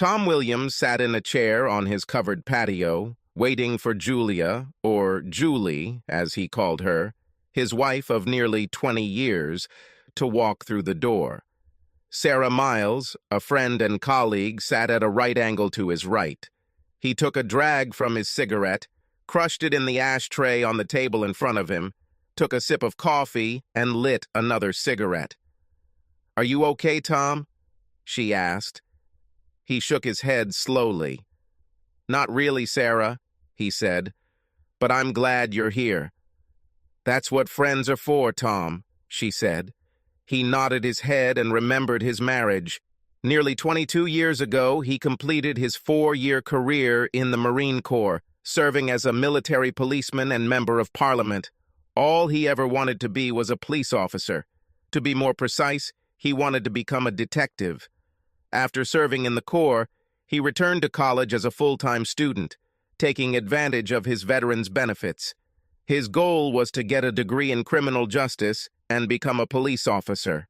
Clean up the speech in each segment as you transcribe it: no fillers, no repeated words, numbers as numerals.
Tom Williams sat in a chair on his covered patio, waiting for Julia, or Julie, as he called her, his wife of nearly 20 years, to walk through the door. Sarah Miles, a friend and colleague, sat at a right angle to his right. He took a drag from his cigarette, crushed it in the ashtray on the table in front of him, took a sip of coffee, and lit another cigarette. "Are you okay, Tom?" she asked. He shook his head slowly. "Not really, Sarah," he said, "but I'm glad you're here." "That's what friends are for, Tom," she said. He nodded his head and remembered his marriage. Nearly 22 years ago, he completed his 4-year career in the Marine Corps, serving as a military policeman and member of Parliament. All he ever wanted to be was a police officer. To be more precise, he wanted to become a detective. After serving in the Corps, he returned to college as a full-time student, taking advantage of his veterans' benefits. His goal was to get a degree in criminal justice and become a police officer.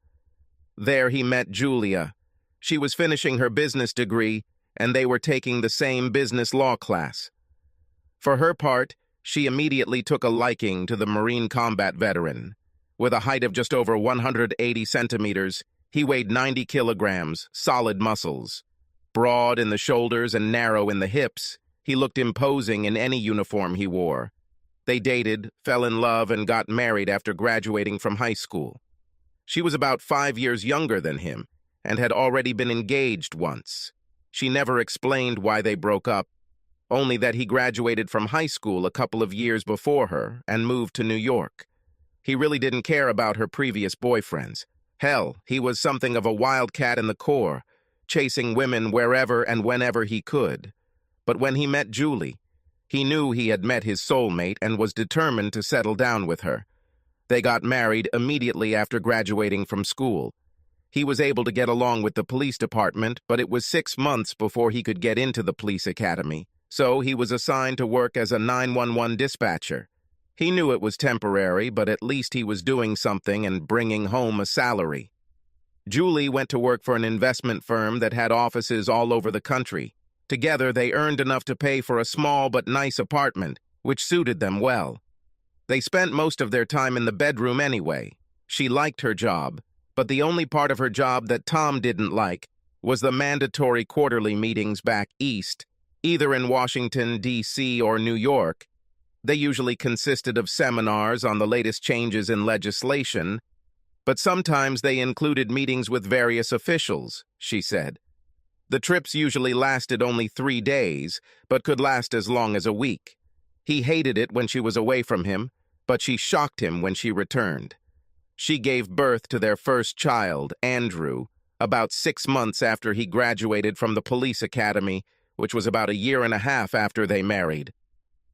There he met Julia. She was finishing her business degree, and they were taking the same business law class. For her part, she immediately took a liking to the Marine combat veteran. With a height of just over 180 centimeters, he weighed 90 kilograms, solid muscles. Broad in the shoulders and narrow in the hips, he looked imposing in any uniform he wore. They dated, fell in love, and got married after graduating from high school. She was about 5 years younger than him and had already been engaged once. She never explained why they broke up, only that he graduated from high school a couple of years before her and moved to New York. He really didn't care about her previous boyfriends. Hell, he was something of a wildcat in the Corps, chasing women wherever and whenever he could. But when he met Julie, he knew he had met his soulmate and was determined to settle down with her. They got married immediately after graduating from school. He was able to get along with the police department, but it was 6 months before he could get into the police academy, so he was assigned to work as a 911 dispatcher. He knew it was temporary, but at least he was doing something and bringing home a salary. Julie went to work for an investment firm that had offices all over the country. Together, they earned enough to pay for a small but nice apartment, which suited them well. They spent most of their time in the bedroom anyway. She liked her job, but the only part of her job that Tom didn't like was the mandatory quarterly meetings back east, either in Washington, D.C. or New York. They usually consisted of seminars on the latest changes in legislation, but sometimes they included meetings with various officials, she said. The trips usually lasted only 3 days, but could last as long as a week. He hated it when she was away from him, but she shocked him when she returned. She gave birth to their first child, Andrew, about 6 months after he graduated from the police academy, which was about a year and a half after they married.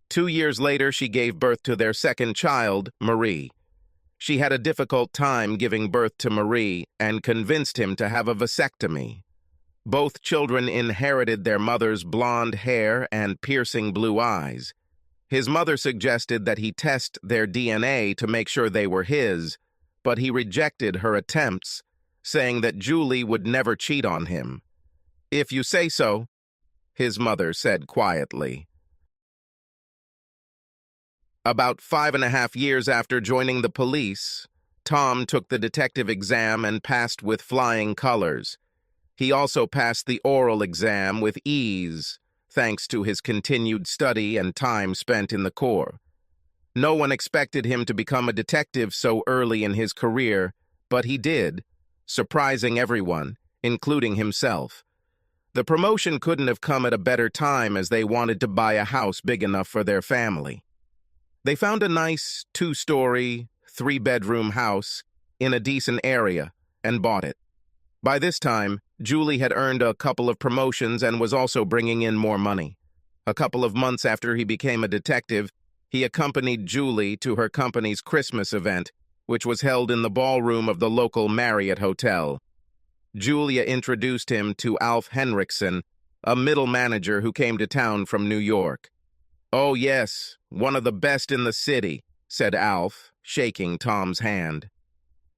2 years later, she gave birth to their second child, Marie. She had a difficult time giving birth to Marie and convinced him to have a vasectomy. Both children inherited their mother's blonde hair and piercing blue eyes. His mother suggested that he test their DNA to make sure they were his, but he rejected her attempts, saying that Julie would never cheat on him. "If you say so," his mother said quietly. About 5.5 years after joining the police, Tom took the detective exam and passed with flying colors. He also passed the oral exam with ease, thanks to his continued study and time spent in the Corps. No one expected him to become a detective so early in his career, but he did, surprising everyone, including himself. The promotion couldn't have come at a better time, as they wanted to buy a house big enough for their family. They found a nice 2-story, 3-bedroom house in a decent area and bought it. By this time, Julie had earned a couple of promotions and was also bringing in more money. A couple of months after he became a detective, he accompanied Julie to her company's Christmas event, which was held in the ballroom of the local Marriott Hotel. Julia introduced him to Alf Henriksen, a middle manager who came to town from New York. "Oh yes, one of the best in the city," said Alf, shaking Tom's hand.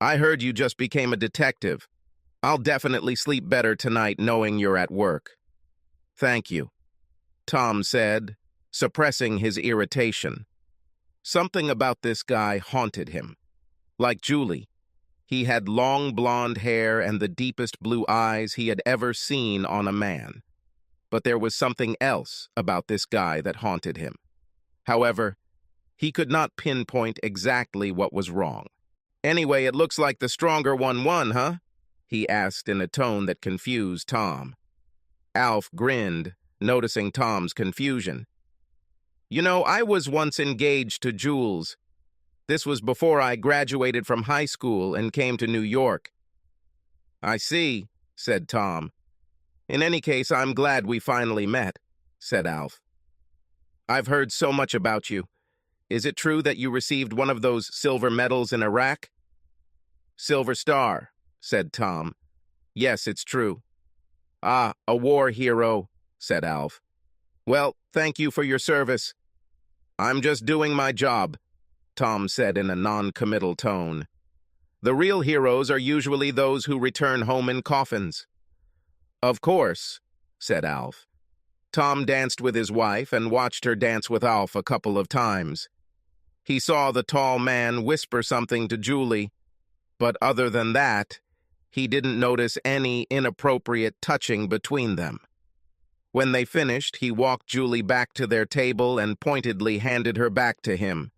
"I heard you just became a detective. I'll definitely sleep better tonight knowing you're at work." "Thank you," Tom said, suppressing his irritation. Something about this guy haunted him. Like Julie, he had long blonde hair and the deepest blue eyes he had ever seen on a man. But there was something else about this guy that haunted him. However, he could not pinpoint exactly what was wrong. "Anyway, it looks like the stronger one won, huh?" he asked in a tone that confused Tom. Alf grinned, noticing Tom's confusion. "You know, I was once engaged to Jules. This was before I graduated from high school and came to New York." "I see," said Tom. "In any case, I'm glad we finally met," said Alf. "I've heard so much about you. Is it true that you received one of those silver medals in Iraq?" "Silver Star," said Tom. "Yes, it's true." "Ah, a war hero," said Alf. "Well, thank you for your service." "I'm just doing my job," Tom said in a non-committal tone. "The real heroes are usually those who return home in coffins." "Of course," said Alf. Tom danced with his wife and watched her dance with Alf a couple of times. He saw the tall man whisper something to Julie, but other than that, he didn't notice any inappropriate touching between them. When they finished, he walked Julie back to their table and pointedly handed her back to him.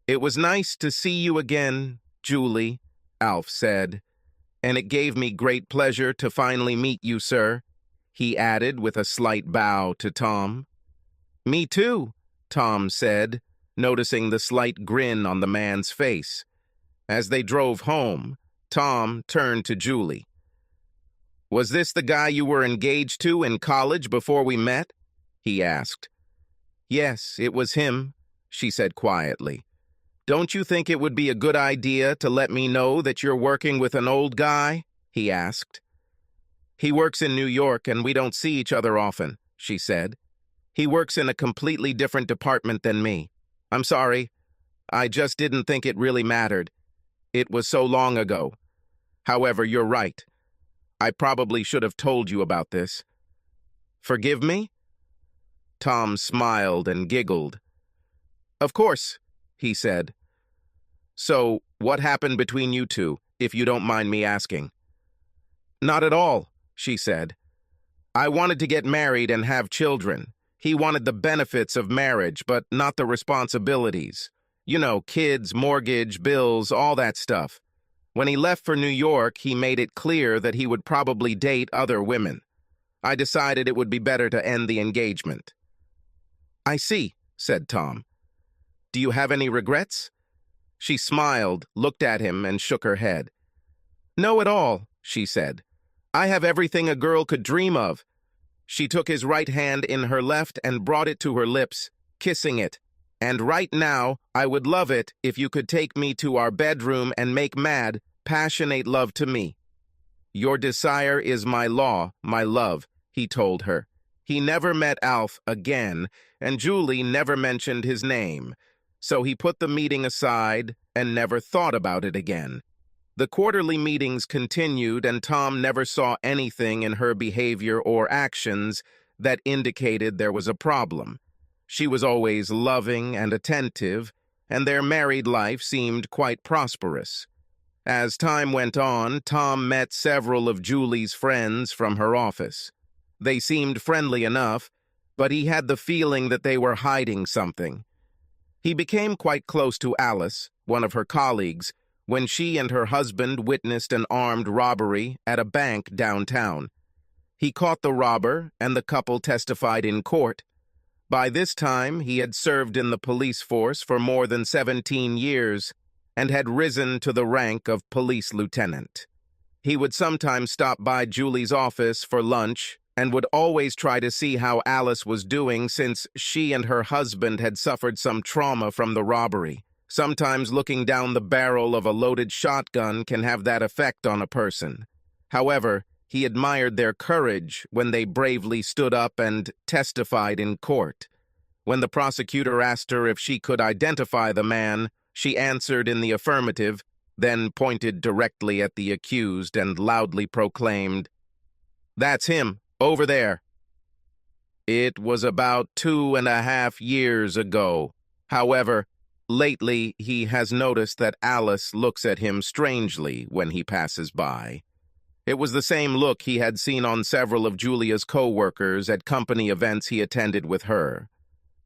"It was nice to see you again, Julie," Alf said. "And it gave me great pleasure to finally meet you, sir," he added with a slight bow to Tom. "Me too," Tom said, noticing the slight grin on the man's face. As they drove home, Tom turned to Julie. "Was this the guy you were engaged to in college before we met?" he asked. "Yes, it was him," she said quietly. "Don't you think it would be a good idea to let me know that you're working with an old guy?" he asked. "He works in New York and we don't see each other often," she said. "He works in a completely different department than me. I'm sorry. I just didn't think it really mattered. It was so long ago. However, you're right. I probably should have told you about this. Forgive me?" Tom smiled and giggled. "Of course," he said. "So, what happened between you two, if you don't mind me asking?" "Not at all," she said. "I wanted to get married and have children. He wanted the benefits of marriage, but not the responsibilities. You know, kids, mortgage, bills, all that stuff. When he left for New York, he made it clear that he would probably date other women. I decided it would be better to end the engagement." "I see," said Tom. "Do you have any regrets?" She smiled, looked at him, and shook her head. "No at all," she said. "I have everything a girl could dream of." She took his right hand in her left and brought it to her lips, kissing it. "And right now, I would love it if you could take me to our bedroom and make mad, passionate love to me." "Your desire is my law, my love," he told her. He never met Alf again, and Julie never mentioned his name, so he put the meeting aside and never thought about it again. The quarterly meetings continued, and Tom never saw anything in her behavior or actions that indicated there was a problem. She was always loving and attentive, and their married life seemed quite prosperous. As time went on, Tom met several of Julie's friends from her office. They seemed friendly enough, but he had the feeling that they were hiding something. He became quite close to Alice, one of her colleagues, when she and her husband witnessed an armed robbery at a bank downtown. He caught the robber, and the couple testified in court. By this time, he had served in the police force for more than 17 years and had risen to the rank of police lieutenant. He would sometimes stop by Julie's office for lunch and would always try to see how Alice was doing since she and her husband had suffered some trauma from the robbery. Sometimes looking down the barrel of a loaded shotgun can have that effect on a person. However, he admired their courage when they bravely stood up and testified in court. When the prosecutor asked her if she could identify the man, she answered in the affirmative, then pointed directly at the accused and loudly proclaimed, "That's him, over there." It was about 2.5 years ago. However, lately he has noticed that Alice looks at him strangely when he passes by. It was the same look he had seen on several of Julia's co-workers at company events he attended with her.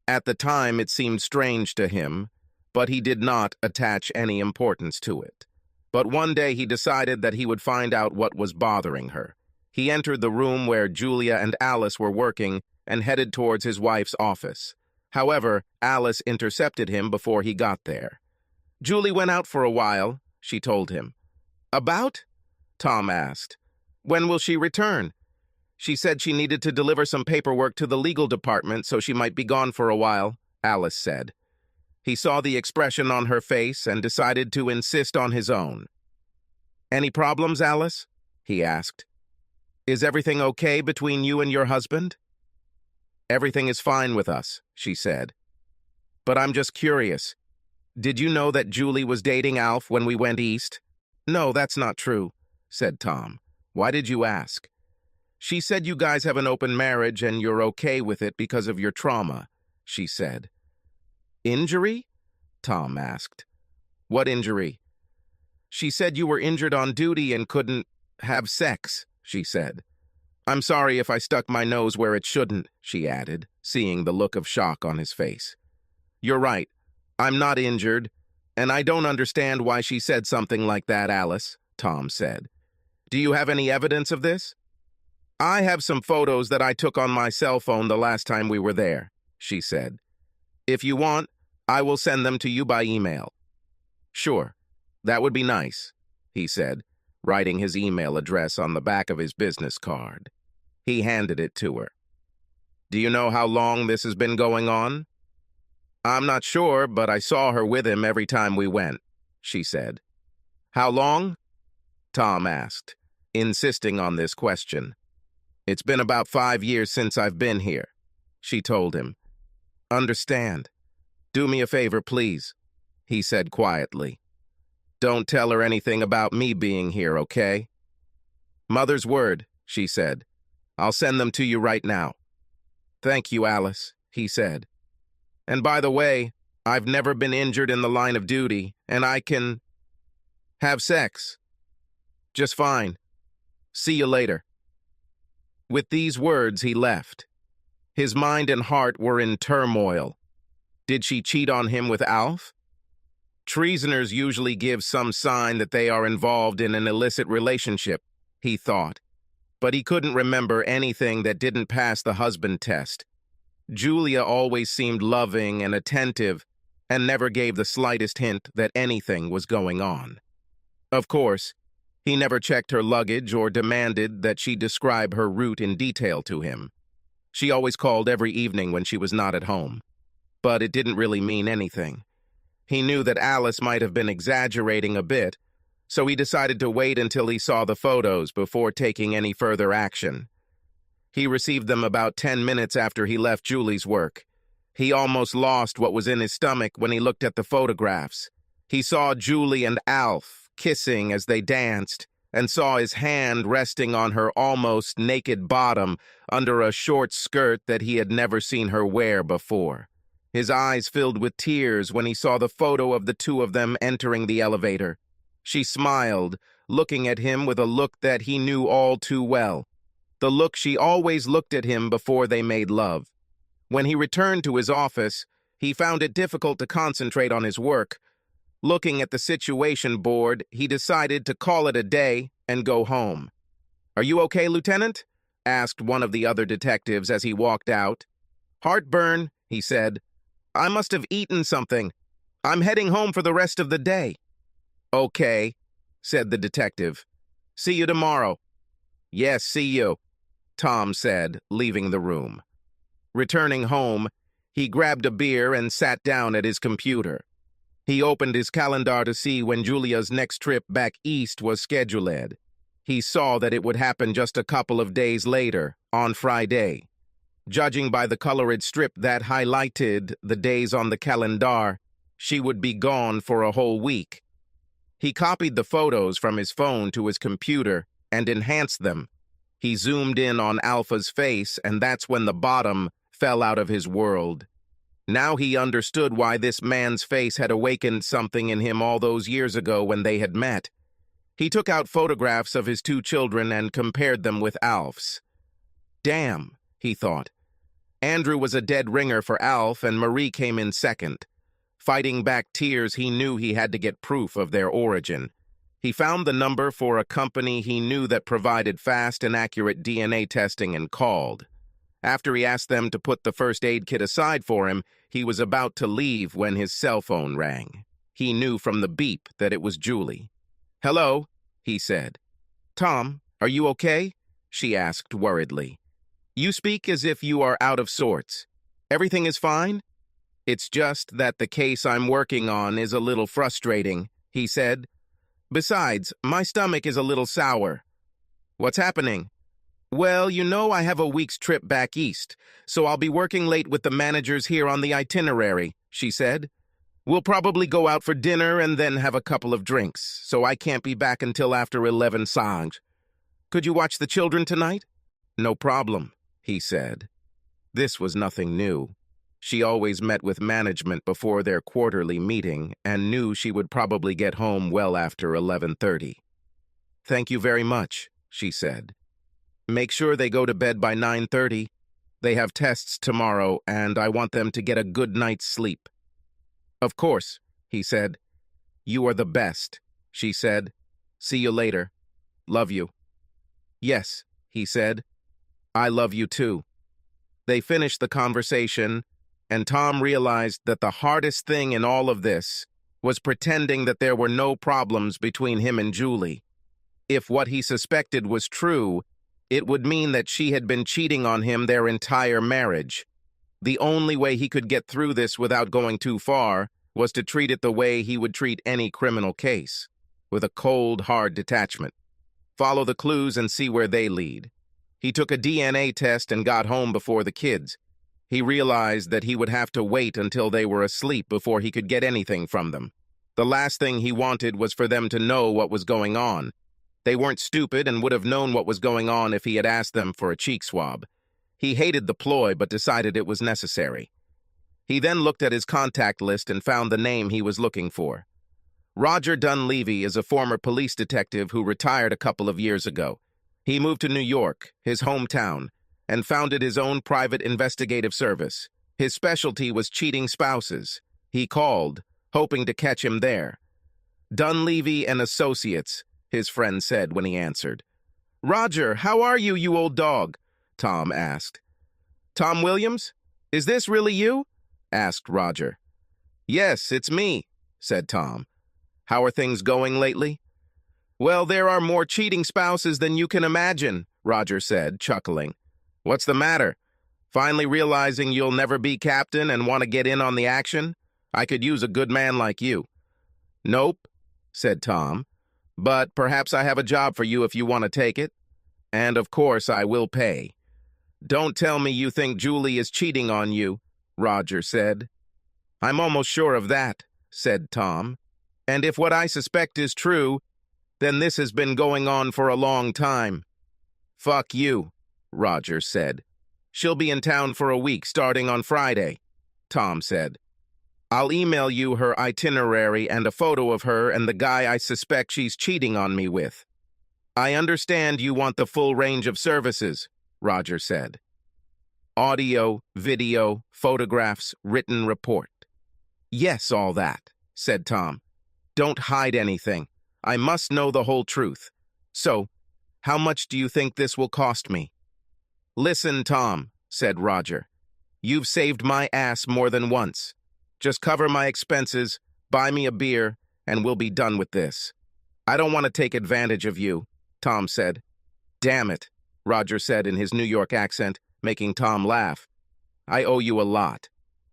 At the time, it seemed strange to him, but he did not attach any importance to it. But one day he decided that he would find out what was bothering her. He entered the room where Julia and Alice were working and headed towards his wife's office. However, Alice intercepted him before he got there. "Julie went out for a while," she told him. "About?" Tom asked. "When will she return?" "She said she needed to deliver some paperwork to the legal department, so she might be gone for a while," Alice said. He saw the expression on her face and decided to insist on his own. "Any problems, Alice?" he asked. "Is everything okay between you and your husband?" "Everything is fine with us," she said. "But I'm just curious. Did you know that Julie was dating Alf when we went east?" "No, that's not true," said Tom. "Why did you ask?" "She said you guys have an open marriage and you're okay with it because of your trauma," she said. "Injury?" Tom asked. "What injury?" "She said you were injured on duty and couldn't have sex," she said. "I'm sorry if I stuck my nose where it shouldn't," she added, seeing the look of shock on his face. "You're right. I'm not injured, and I don't understand why she said something like that, Alice," Tom said. "Do you have any evidence of this?" "I have some photos that I took on my cell phone the last time we were there," she said. "If you want, I will send them to you by email." "Sure, that would be nice," he said, writing his email address on the back of his business card. He handed it to her. "Do you know how long this has been going on?" "I'm not sure, but I saw her with him every time we went," she said. "How long?" Tom asked, insisting on this question. "It's been about 5 years since I've been here," she told him. "Understand. Do me a favor, please," he said quietly. "Don't tell her anything about me being here, okay?" "Mother's word," she said. "I'll send them to you right now." "Thank you, Alice," he said. "And by the way, I've never been injured in the line of duty, and I can have sex just fine. See you later." With these words, he left. His mind and heart were in turmoil. Did she cheat on him with Alf? Treasoners usually give some sign that they are involved in an illicit relationship, he thought. But he couldn't remember anything that didn't pass the husband test. Julia always seemed loving and attentive and never gave the slightest hint that anything was going on. Of course, he never checked her luggage or demanded that she describe her route in detail to him. She always called every evening when she was not at home. But it didn't really mean anything. He knew that Alice might have been exaggerating a bit, so he decided to wait until he saw the photos before taking any further action. He received them about 10 minutes after he left Julie's work. He almost lost what was in his stomach when he looked at the photographs. He saw Julie and Alf kissing as they danced, and saw his hand resting on her almost naked bottom under a short skirt that he had never seen her wear before. His eyes filled with tears when he saw the photo of the two of them entering the elevator. She smiled, looking at him with a look that he knew all too well. The look she always looked at him before they made love. When he returned to his office, he found it difficult to concentrate on his work. Looking at the situation board, he decided to call it a day and go home. "Are you okay, Lieutenant?" asked one of the other detectives as he walked out. "Heartburn," he said. "I must have eaten something. I'm heading home for the rest of the day." "Okay," said the detective. "See you tomorrow." "Yes, see you," Tom said, leaving the room. Returning home, he grabbed a beer and sat down at his computer. He opened his calendar to see when Julia's next trip back east was scheduled. He saw that it would happen just a couple of days later, on Friday. Judging by the colored strip that highlighted the days on the calendar, she would be gone for a whole week. He copied the photos from his phone to his computer and enhanced them. He zoomed in on Alpha's face, and that's when the bottom fell out of his world. Now he understood why this man's face had awakened something in him all those years ago when they had met. He took out photographs of his two children and compared them with Alf's. Damn, he thought. Andrew was a dead ringer for Alf, and Marie came in second. Fighting back tears, he knew he had to get proof of their origin. He found the number for a company he knew that provided fast and accurate DNA testing and called. After he asked them to put the first aid kit aside for him, he was about to leave when his cell phone rang. He knew from the beep that it was Julie. "Hello," he said. "Tom, are you okay?" she asked worriedly. "You speak as if you are out of sorts. Everything is fine?" "It's just that the case I'm working on is a little frustrating," he said. "Besides, my stomach is a little sour." "What's happening?" "Well, you know I have a week's trip back east, so I'll be working late with the managers here on the itinerary," she said. "We'll probably go out for dinner and then have a couple of drinks, so I can't be back until after 11 Sanj. Could you watch the children tonight?" "No problem," he said. This was nothing new. She always met with management before their quarterly meeting and knew she would probably get home well after 11:30. "Thank you very much," she said. "Make sure they go to bed by 9:30. They have tests tomorrow, and I want them to get a good night's sleep." "Of course," he said. "You are the best," she said. "See you later. Love you." "Yes," he said. "I love you too." They finished the conversation, and Tom realized that the hardest thing in all of this was pretending that there were no problems between him and Julie. If what he suspected was true, it would mean that she had been cheating on him their entire marriage. The only way he could get through this without going too far was to treat it the way he would treat any criminal case, with a cold, hard detachment. Follow the clues and see where they lead. He took a DNA test and got home before the kids. He realized that he would have to wait until they were asleep before he could get anything from them. The last thing he wanted was for them to know what was going on. They weren't stupid and would have known what was going on if he had asked them for a cheek swab. He hated the ploy but decided it was necessary. He then looked at his contact list and found the name he was looking for. Roger Dunleavy is a former police detective who retired a couple of years ago. He moved to New York, his hometown, and founded his own private investigative service. His specialty was cheating spouses. He called, hoping to catch him there. "Dunleavy and Associates," his friend said when he answered. "Roger, how are you, you old dog?" Tom asked. "Tom Williams? Is this really you?" asked Roger. "Yes, it's me," said Tom. "How are things going lately?" "Well, there are more cheating spouses than you can imagine," Roger said, chuckling. "What's the matter? Finally realizing you'll never be captain and want to get in on the action? I could use a good man like you." "Nope," said Tom. "But perhaps I have a job for you if you want to take it. And of course I will pay." "Don't tell me you think Julie is cheating on you," Roger said. "I'm almost sure of that," said Tom. "And if what I suspect is true, then this has been going on for a long time." "Fuck you," Roger said. "She'll be in town for a week starting on Friday," Tom said. "I'll email you her itinerary and a photo of her and the guy I suspect she's cheating on me with." "I understand you want the full range of services," Roger said. "Audio, video, photographs, written report." "Yes, all that," said Tom. "Don't hide anything. I must know the whole truth. So, how much do you think this will cost me?" "Listen, Tom," said Roger. "You've saved my ass more than once. Just cover my expenses, buy me a beer, and we'll be done with this." "I don't want to take advantage of you," Tom said. "Damn it," Roger said in his New York accent, making Tom laugh. "I owe you a lot."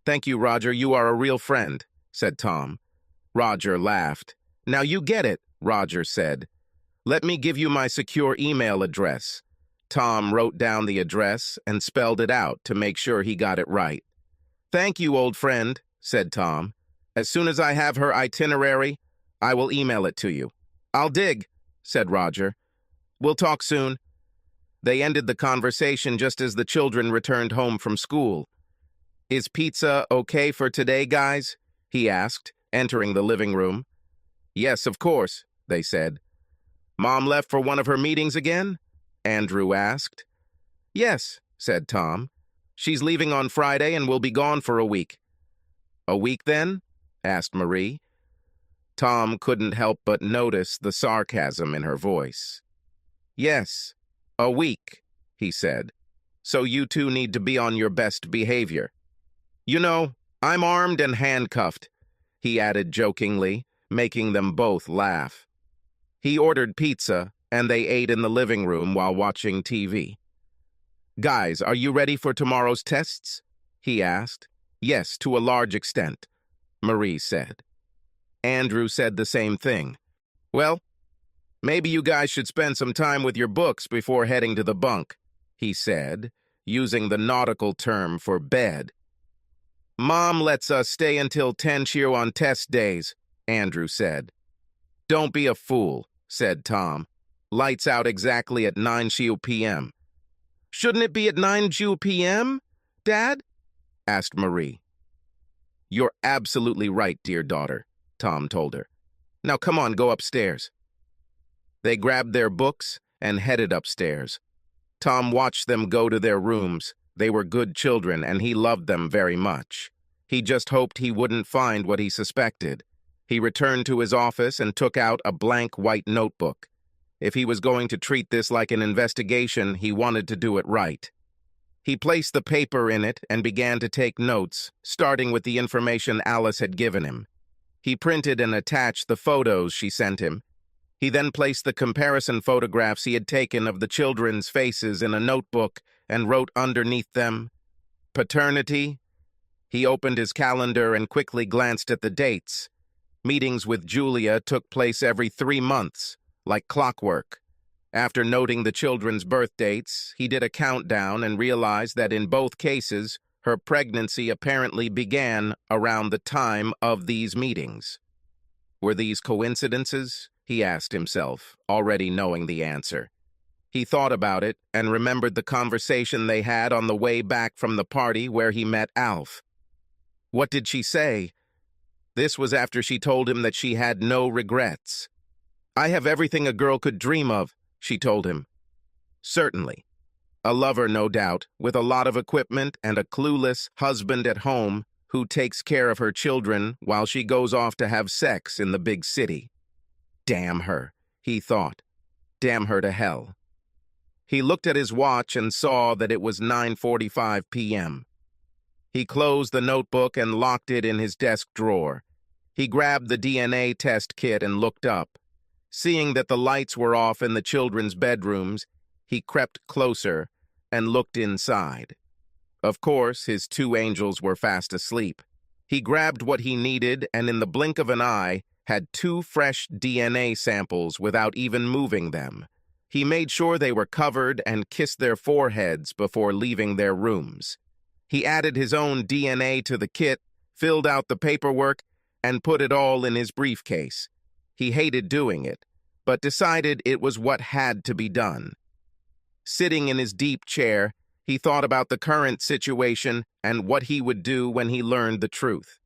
"Thank you, Roger. You are a real friend," said Tom. Roger laughed. "Now you get it," Roger said. "Let me give you my secure email address." Tom wrote down the address and spelled it out to make sure he got it right. "Thank you, old friend," said Tom. "As soon as I have her itinerary, I will email it to you." "I'll dig," said Roger. "We'll talk soon." They ended the conversation just as the children returned home from school. "Is pizza okay for today, guys?" he asked, entering the living room. "Yes, of course," they said. "Mom left for one of her meetings again?" Andrew asked. "Yes," said Tom. "She's leaving on Friday and will be gone for a week." "A week, then?" asked Marie. Tom couldn't help but notice the sarcasm in her voice. "Yes, a week," he said. "So you two need to be on your best behavior. You know, I'm armed and handcuffed," he added jokingly, making them both laugh. He ordered pizza, and they ate in the living room while watching TV. "Guys, are you ready for tomorrow's tests?" he asked. "Yes, to a large extent," Marie said. Andrew said the same thing. "Well, maybe you guys should spend some time with your books before heading to the bunk," he said, using the nautical term for bed. "Mom lets us stay until 10 cheer on test days," Andrew said. "Don't be a fool," said Tom. "Lights out exactly at 9 p.m. "Shouldn't it be at 9 p.m., Dad?" asked Marie. "You're absolutely right, dear daughter," Tom told her. "Now come on, go upstairs." They grabbed their books and headed upstairs. Tom watched them go to their rooms. They were good children, and he loved them very much. He just hoped he wouldn't find what he suspected. He returned to his office and took out a blank white notebook. If he was going to treat this like an investigation, he wanted to do it right. He placed the paper in it and began to take notes, starting with the information Alice had given him. He printed and attached the photos she sent him. He then placed the comparison photographs he had taken of the children's faces in a notebook and wrote underneath them, "Paternity." He opened his calendar and quickly glanced at the dates. Meetings with Julia took place every 3 months, like clockwork. After noting the children's birth dates, he did a countdown and realized that in both cases, her pregnancy apparently began around the time of these meetings. Were these coincidences? He asked himself, already knowing the answer. He thought about it and remembered the conversation they had on the way back from the party where he met Alf. What did she say? This was after she told him that she had no regrets. "I have everything a girl could dream of," she told him. Certainly. A lover, no doubt, with a lot of equipment and a clueless husband at home who takes care of her children while she goes off to have sex in the big city. Damn her, he thought. Damn her to hell. He looked at his watch and saw that it was 9:45 p.m. He closed the notebook and locked it in his desk drawer. He grabbed the DNA test kit and looked up. Seeing that the lights were off in the children's bedrooms, he crept closer and looked inside. Of course, his 2 angels were fast asleep. He grabbed what he needed and in the blink of an eye had 2 fresh DNA samples without even moving them. He made sure they were covered and kissed their foreheads before leaving their rooms. He added his own DNA to the kit, filled out the paperwork, and put it all in his briefcase. He hated doing it, but decided it was what had to be done. Sitting in his deep chair, he thought about the current situation and what he would do when he learned the truth.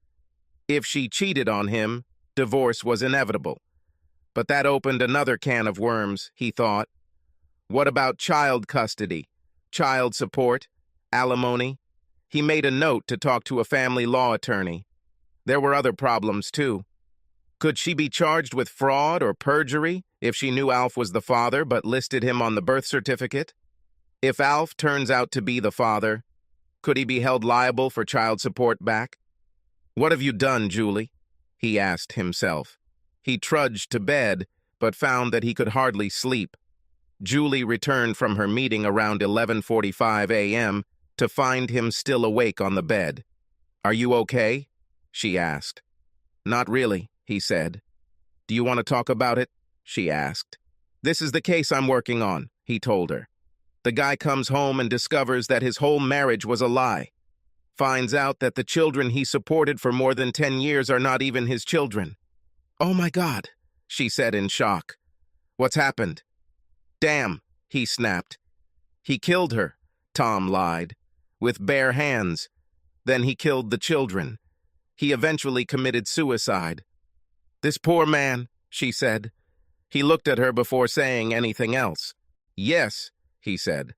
If she cheated on him, divorce was inevitable. But that opened another can of worms, he thought. What about child custody, child support, alimony? He made a note to talk to a family law attorney. There were other problems, too. Could she be charged with fraud or perjury if she knew Alf was the father but listed him on the birth certificate? If Alf turns out to be the father, could he be held liable for child support back? "What have you done, Julie?" he asked himself. He trudged to bed, but found that he could hardly sleep. Julie returned from her meeting around 11:45 a.m. to find him still awake on the bed. "Are you okay?" she asked. "Not really," he said. "Do you want to talk about it?" she asked. "This is the case I'm working on," he told her. The guy comes home and discovers that his whole marriage was a lie. Finds out that the children he supported for more than 10 years are not even his children. "Oh my God," she said in shock. "What's happened?" "Damn," he snapped. He killed her, Tom lied, with bare hands. Then he killed the children. He eventually committed suicide. This poor man, she said. He looked at her before saying anything else. Yes, he said.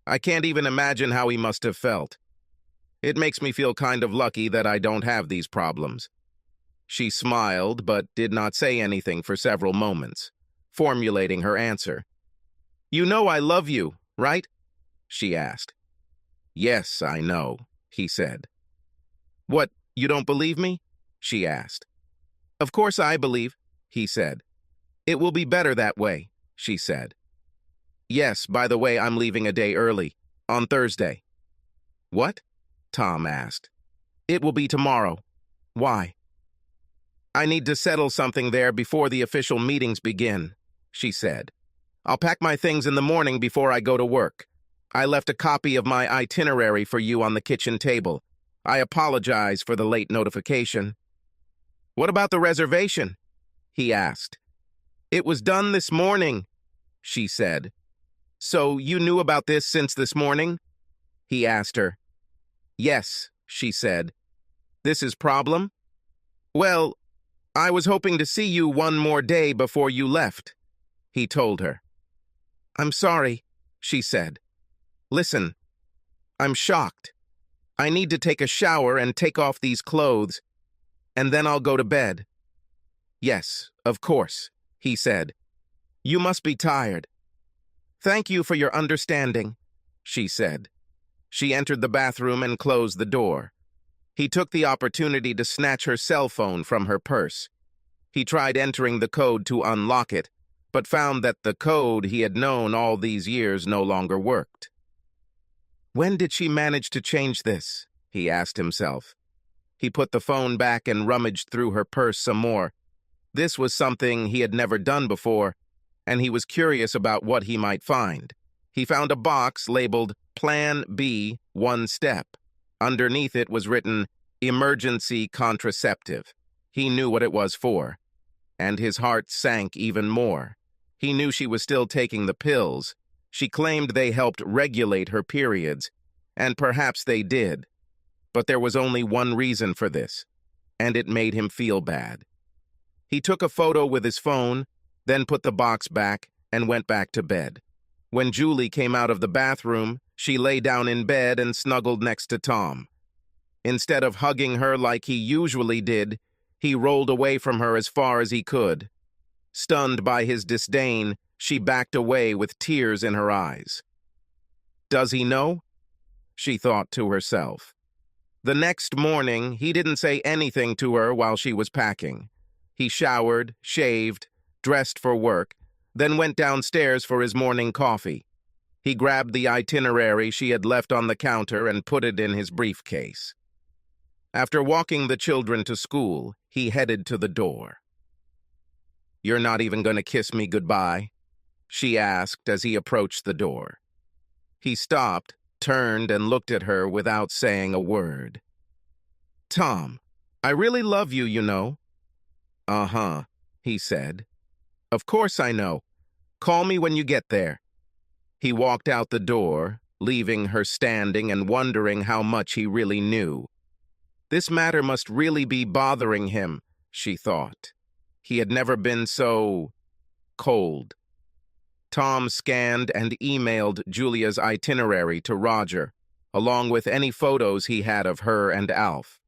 I can't even imagine how he must have felt. It makes me feel kind of lucky that I don't have these problems. She smiled, but did not say anything for several moments, formulating her answer. You know I love you, right? She asked. Yes, I know, he said. What, you don't believe me? She asked. Of course I believe, he said. It will be better that way, she said. Yes, by the way, I'm leaving a day early, on Thursday. What? Tom asked. It will be tomorrow. Why? I need to settle something there before the official meetings begin, she said. I'll pack my things in the morning before I go to work. I left a copy of my itinerary for you on the kitchen table. I apologize for the late notification. What about the reservation? He asked. It was done this morning, she said. So you knew about this since this morning? He asked her. Yes, she said. This is problem? Well, I was hoping to see you one more day before you left, he told her. I'm sorry, she said. Listen, I'm shocked. I need to take a shower and take off these clothes, and then I'll go to bed. Yes, of course, he said. You must be tired. Thank you for your understanding, she said. She entered the bathroom and closed the door. He took the opportunity to snatch her cell phone from her purse. He tried entering the code to unlock it, but found that the code he had known all these years no longer worked. When did she manage to change this? He asked himself. He put the phone back and rummaged through her purse some more. This was something he had never done before, and he was curious about what he might find. He found a box labeled Plan B, One Step. Underneath it was written, Emergency Contraceptive. He knew what it was for, and his heart sank even more. He knew she was still taking the pills. She claimed they helped regulate her periods, and perhaps they did. But there was only one reason for this, and it made him feel bad. He took a photo with his phone, then put the box back and went back to bed. When Julie came out of the bathroom, she lay down in bed and snuggled next to Tom. Instead of hugging her like he usually did, he rolled away from her as far as he could. Stunned by his disdain, she backed away with tears in her eyes. Does he know? She thought to herself. The next morning, he didn't say anything to her while she was packing. He showered, shaved, dressed for work, then went downstairs for his morning coffee. He grabbed the itinerary she had left on the counter and put it in his briefcase. After walking the children to school, he headed to the door. You're not even going to kiss me goodbye? She asked as he approached the door. He stopped, turned, and looked at her without saying a word. Tom, I really love you, you know. Uh-huh, he said. Of course I know. Call me when you get there. He walked out the door, leaving her standing and wondering how much he really knew. This matter must really be bothering him, she thought. He had never been so cold. Tom scanned and emailed Julia's itinerary to Roger, along with any photos he had of her and Alf.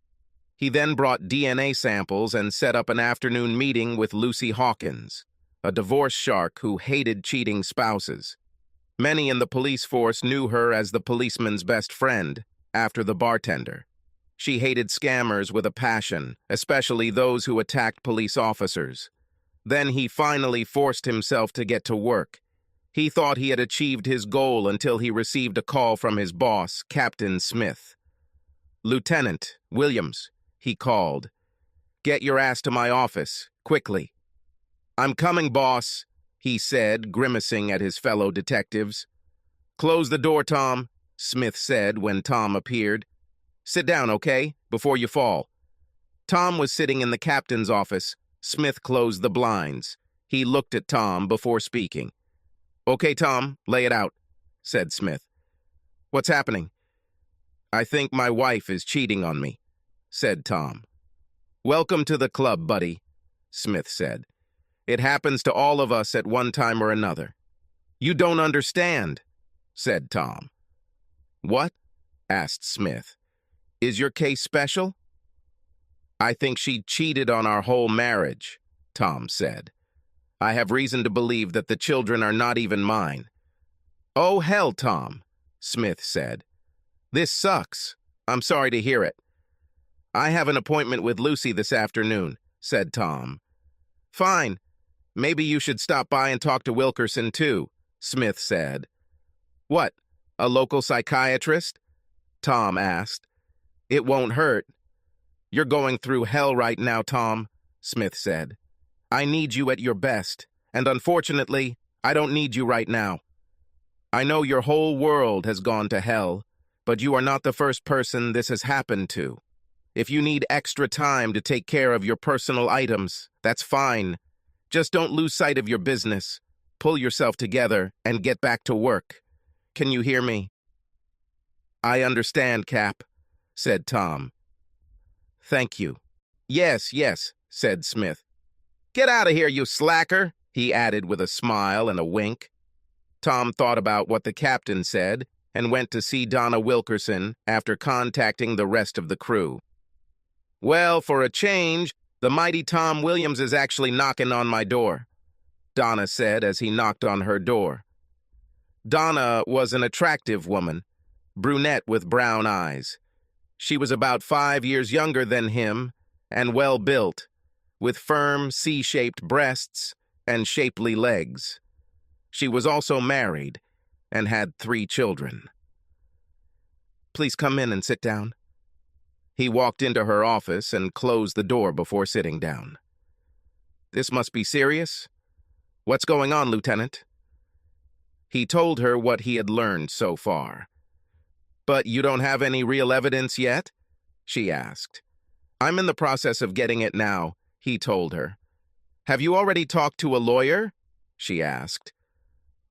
He then brought DNA samples and set up an afternoon meeting with Lucy Hawkins, a divorce shark who hated cheating spouses. Many in the police force knew her as the policeman's best friend, after the bartender. She hated scammers with a passion, especially those who attacked police officers. Then he finally forced himself to get to work. He thought he had achieved his goal until he received a call from his boss, Captain Smith. Lieutenant Williams, he called. Get your ass to my office, quickly. I'm coming, boss, he said, grimacing at his fellow detectives. Close the door, Tom, Smith said when Tom appeared. Sit down, okay, before you fall. Tom was sitting in the captain's office. Smith closed the blinds. He looked at Tom before speaking. Okay, Tom, lay it out. said Smith. "What's happening?" "I think my wife is cheating on me," said Tom. "Welcome to the club, buddy," Smith said. "It happens to all of us at one time or another." "You don't understand," said Tom. "What?" asked Smith. "Is your case special?" "I think she cheated on our whole marriage," Tom said. "I have reason to believe that the children are not even mine." "Oh, hell, Tom," Smith said. "This sucks. I'm sorry to hear it." "I have an appointment with Lucy this afternoon," said Tom. "Fine. Maybe you should stop by and talk to Wilkerson, too," Smith said. "What, a local psychiatrist?" Tom asked. "It won't hurt." "You're going through hell right now, Tom," Smith said. "I need you at your best, and unfortunately, I don't need you right now. I know your whole world has gone to hell, but you are not the first person this has happened to. If you need extra time to take care of your personal items, that's fine. Just don't lose sight of your business. Pull yourself together and get back to work. Can you hear me?" "I understand, Cap," said Tom. "Thank you." Yes, said Smith. "Get out of here, you slacker," he added with a smile and a wink. Tom thought about what the captain said and went to see Donna Wilkerson after contacting the rest of the crew. "Well, for a change, the mighty Tom Williams is actually knocking on my door," Donna said as he knocked on her door. Donna was an attractive woman, brunette with brown eyes. She was about 5 years younger than him and well-built, with firm C-shaped breasts and shapely legs. She was also married and had 3 children. "Please come in and sit down." He walked into her office and closed the door before sitting down. "This must be serious. What's going on, Lieutenant?" He told her what he had learned so far. "But you don't have any real evidence yet?" she asked. "I'm in the process of getting it now," he told her. "Have you already talked to a lawyer?" she asked.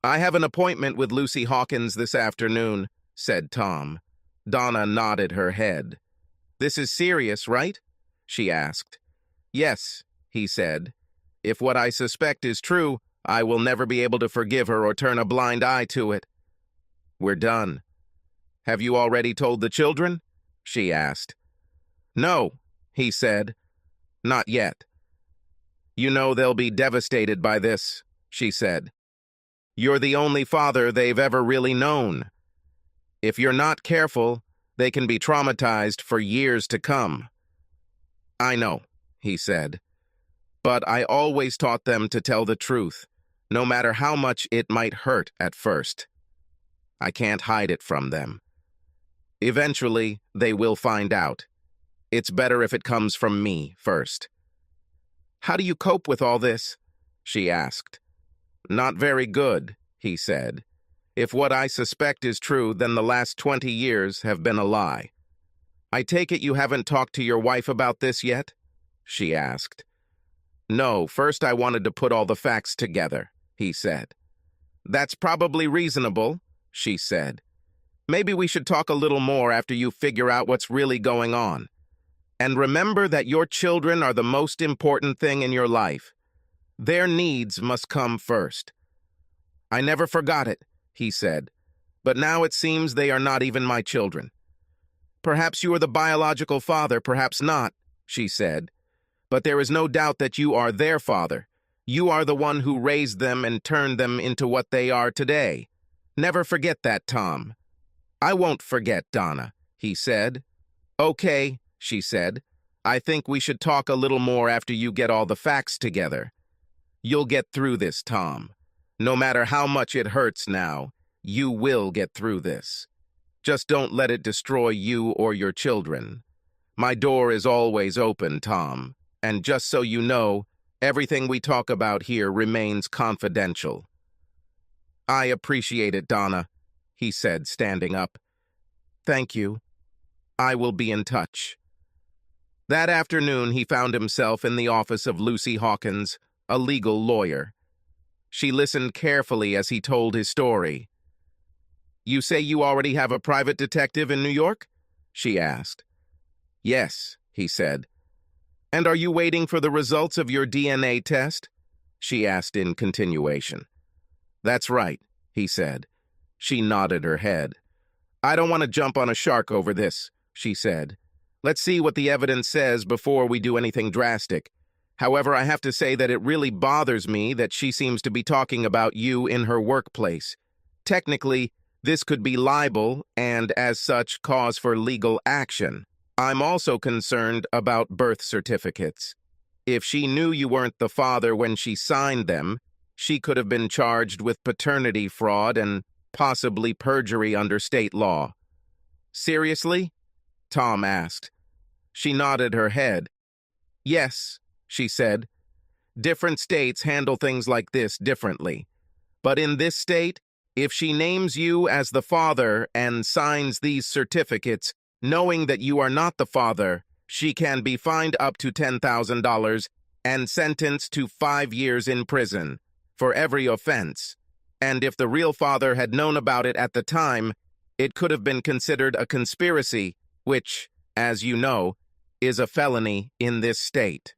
"I have an appointment with Lucy Hawkins this afternoon," said Tom. Donna nodded her head. "This is serious, right?" she asked. "Yes," he said. "If what I suspect is true, I will never be able to forgive her or turn a blind eye to it." "We're done." "Have you already told the children?" she asked. "No," he said. "Not yet." "You know they'll be devastated by this," she said. "You're the only father they've ever really known. If you're not careful, they can be traumatized for years to come." "I know," he said. "But I always taught them to tell the truth, no matter how much it might hurt at first. I can't hide it from them. Eventually, they will find out. It's better if it comes from me first." "How do you cope with all this?" she asked. "Not very good," he said. "If what I suspect is true, then the last 20 years have been a lie." "I take it you haven't talked to your wife about this yet?" she asked. "No, first I wanted to put all the facts together," he said. "That's probably reasonable," she said. "Maybe we should talk a little more after you figure out what's really going on. And remember that your children are the most important thing in your life. Their needs must come first." "I never forgot it," he said. "But now it seems they are not even my children." "Perhaps you are the biological father, perhaps not," she said. "But there is no doubt that you are their father. You are the one who raised them and turned them into what they are today. Never forget that, Tom." "I won't forget, Donna," he said. "Okay," she said. "I think we should talk a little more after you get all the facts together. You'll get through this, Tom. No matter how much it hurts now, you will get through this. Just don't let it destroy you or your children. My door is always open, Tom, and just so you know, everything we talk about here remains confidential." "I appreciate it, Donna," he said, standing up. "Thank you. I will be in touch." That afternoon, he found himself in the office of Lucy Hawkins, a legal lawyer. She listened carefully as he told his story. You say you already have a private detective in New York? She asked. Yes, he said. And are you waiting for the results of your DNA test? She asked in continuation. That's right, he said. She nodded her head. I don't want to jump on a shark over this, she said. Let's see what the evidence says before we do anything drastic. However, I have to say that it really bothers me that she seems to be talking about you in her workplace. Technically, this could be libel and, as such, cause for legal action. I'm also concerned about birth certificates. If she knew you weren't the father when she signed them, she could have been charged with paternity fraud and possibly perjury under state law. Seriously? Tom asked. She nodded her head. Yes, she said. Different states handle things like this differently. But in this state, if she names you as the father and signs these certificates, knowing that you are not the father, she can be fined up to $10,000 and sentenced to 5 years in prison for every offense. And if the real father had known about it at the time, it could have been considered a conspiracy, which, as you know, is a felony in this state.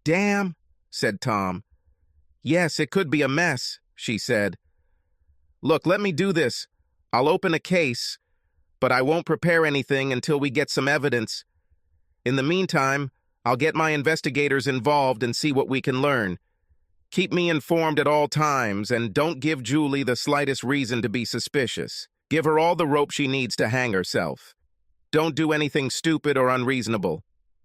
Damn, said Tom. Yes, it could be a mess, she said. Look, let me do this. I'll open a case, but I won't prepare anything until we get some evidence. In the meantime, I'll get my investigators involved and see what we can learn. Keep me informed at all times, and don't give Julie the slightest reason to be suspicious. Give her all the rope she needs to hang herself. Don't do anything stupid or unreasonable.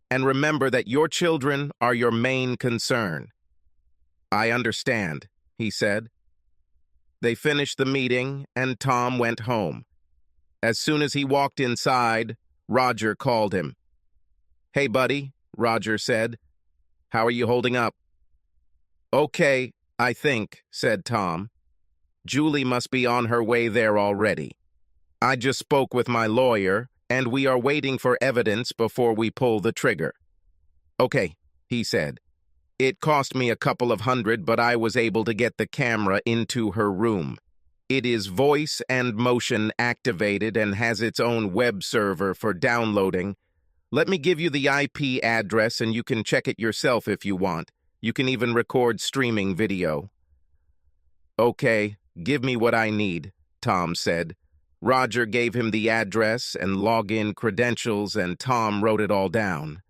And remember that your children are your main concern. I understand, he said. They finished the meeting, and Tom went home. As soon as he walked inside, Roger called him. Hey, buddy, Roger said. How are you holding up? Okay, I think, said Tom. Julie must be on her way there already. I just spoke with my lawyer, and we are waiting for evidence before we pull the trigger. Okay, he said. It cost me a couple of $100, but I was able to get the camera into her room. It is voice and motion activated and has its own web server for downloading. Let me give you the IP address and you can check it yourself if you want. You can even record streaming video. Okay, give me what I need, Tom said. Roger gave him the address and login credentials, and Tom wrote it all down.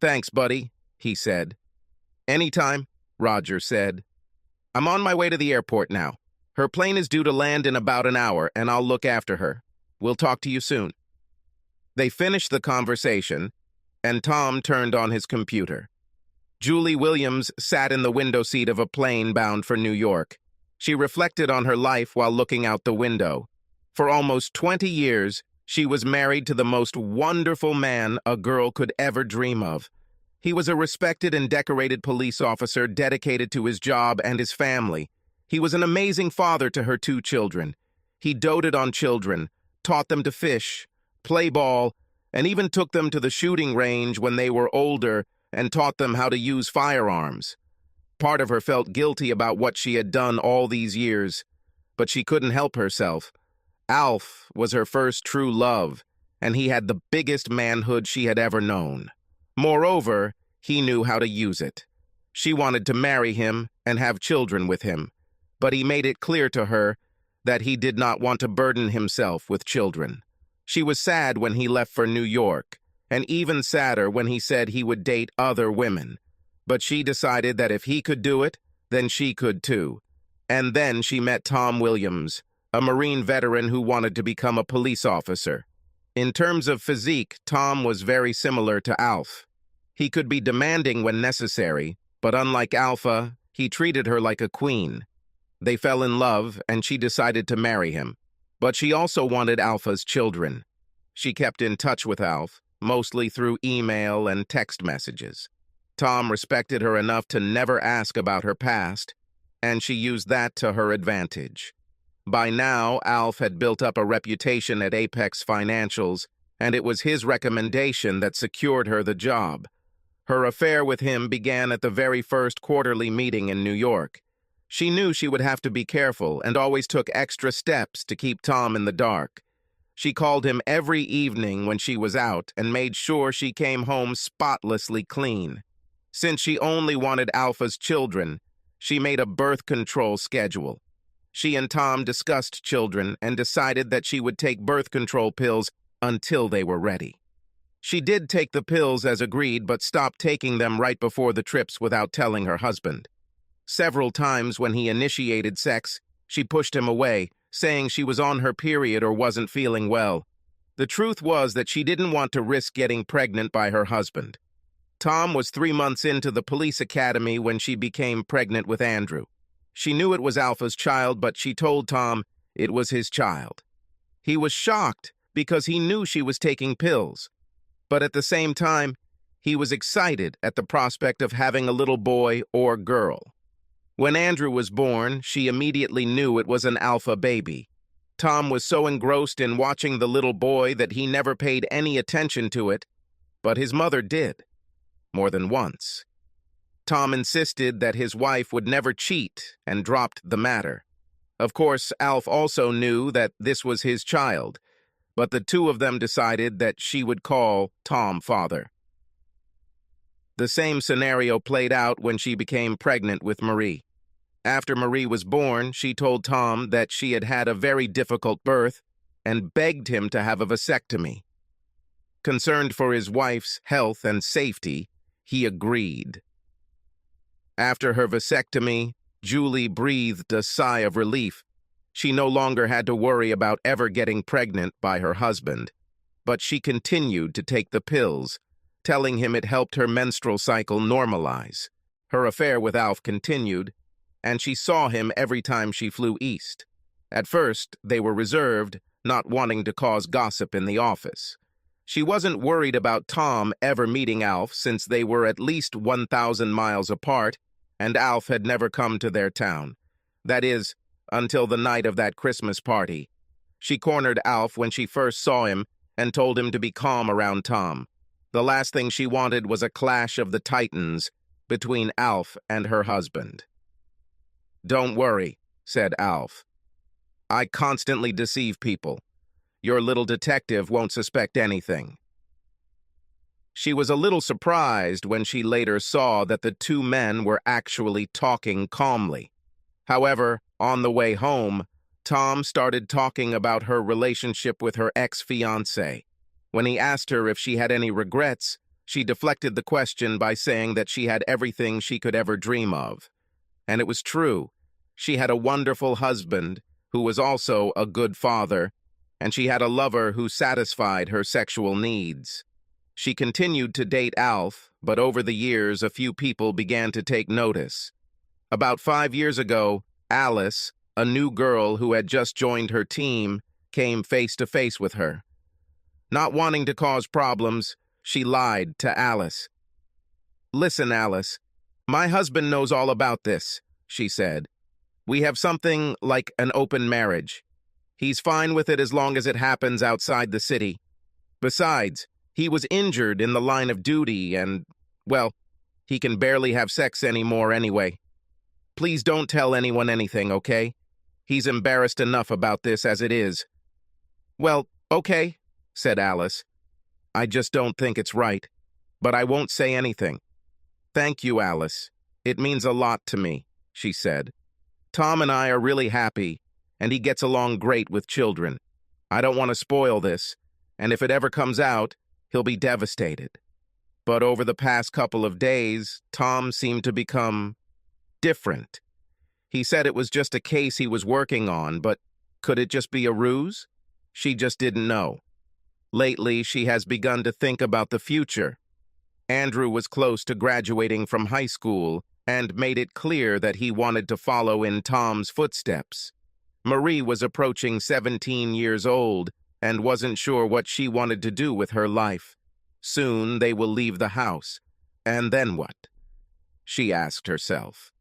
Thanks, buddy, he said. Anytime, Roger said. I'm on my way to the airport now. Her plane is due to land in about an hour, and I'll look after her. We'll talk to you soon. They finished the conversation, and Tom turned on his computer. Julie Williams sat in the window seat of a plane bound for New York. She reflected on her life while looking out the window. For almost 20 years, she was married to the most wonderful man a girl could ever dream of. He was a respected and decorated police officer dedicated to his job and his family. He was an amazing father to her 2 children. He doted on children, taught them to fish, play ball, and even took them to the shooting range when they were older and taught them how to use firearms. Part of her felt guilty about what she had done all these years, but she couldn't help herself. Alf was her first true love, and he had the biggest manhood she had ever known. Moreover, he knew how to use it. She wanted to marry him and have children with him, but he made it clear to her that he did not want to burden himself with children. She was sad when he left for New York, and even sadder when he said he would date other women. But she decided that if he could do it, then she could too. And then she met Tom Williams, a Marine veteran who wanted to become a police officer. In terms of physique, Tom was very similar to Alf. He could be demanding when necessary, but unlike Alpha, he treated her like a queen. They fell in love, and she decided to marry him. But she also wanted Alpha's children. She kept in touch with Alf, mostly through email and text messages. Tom respected her enough to never ask about her past, and she used that to her advantage. By now, Alf had built up a reputation at Apex Financials, and it was his recommendation that secured her the job. Her affair with him began at the very first quarterly meeting in New York. She knew she would have to be careful and always took extra steps to keep Tom in the dark. She called him every evening when she was out and made sure she came home spotlessly clean. Since she only wanted Alpha's children, she made a birth control schedule. She and Tom discussed children and decided that she would take birth control pills until they were ready. She did take the pills as agreed, but stopped taking them right before the trips without telling her husband. Several times when he initiated sex, she pushed him away, saying she was on her period or wasn't feeling well. The truth was that she didn't want to risk getting pregnant by her husband. Tom was 3 months into the police academy when she became pregnant with Andrew. She knew it was Alpha's child, but she told Tom it was his child. He was shocked because he knew she was taking pills, but at the same time, he was excited at the prospect of having a little boy or girl. When Andrew was born, she immediately knew it was an Alpha baby. Tom was so engrossed in watching the little boy that he never paid any attention to it, but his mother did, more than once. Tom insisted that his wife would never cheat and dropped the matter. Of course, Alf also knew that this was his child, but the two of them decided that she would call Tom father. The same scenario played out when she became pregnant with Marie. After Marie was born, she told Tom that she had had a very difficult birth and begged him to have a vasectomy. Concerned for his wife's health and safety, he agreed. After her vasectomy, Julie breathed a sigh of relief. She no longer had to worry about ever getting pregnant by her husband, but she continued to take the pills, telling him it helped her menstrual cycle normalize. Her affair with Alf continued, and she saw him every time she flew east. At first, they were reserved, not wanting to cause gossip in the office. She wasn't worried about Tom ever meeting Alf since they were at least 1,000 miles apart, and Alf had never come to their town. That is, until the night of that Christmas party. She cornered Alf when she first saw him and told him to be calm around Tom. The last thing she wanted was a clash of the titans between Alf and her husband. "Don't worry," said Alf. "I constantly deceive people. Your little detective won't suspect anything." She was a little surprised when she later saw that the two men were actually talking calmly. However, on the way home, Tom started talking about her relationship with her ex-fiancé. When he asked her if she had any regrets, she deflected the question by saying that she had everything she could ever dream of. And it was true. She had a wonderful husband who was also a good father, and she had a lover who satisfied her sexual needs. She continued to date Alf, but over the years a few people began to take notice. About 5 years ago, Alice, a new girl who had just joined her team, came face to face with her. Not wanting to cause problems, she lied to Alice. "Listen, Alice, my husband knows all about this," she said. "We have something like an open marriage. He's fine with it as long as it happens outside the city. Besides, he was injured in the line of duty and, well, he can barely have sex anymore anyway. Please don't tell anyone anything, okay? He's embarrassed enough about this as it is." "Well, okay," said Alice. "I just don't think it's right, but I won't say anything." "Thank you, Alice. It means a lot to me," she said. "Tom and I are really happy, and he gets along great with children. I don't want to spoil this, and if it ever comes out, he'll be devastated." But over the past couple of days, Tom seemed to become different. He said it was just a case he was working on, but could it just be a ruse? She just didn't know. Lately, she has begun to think about the future. Andrew was close to graduating from high school and made it clear that he wanted to follow in Tom's footsteps. Marie was approaching 17 years old and wasn't sure what she wanted to do with her life. Soon they will leave the house. And then what? She asked herself.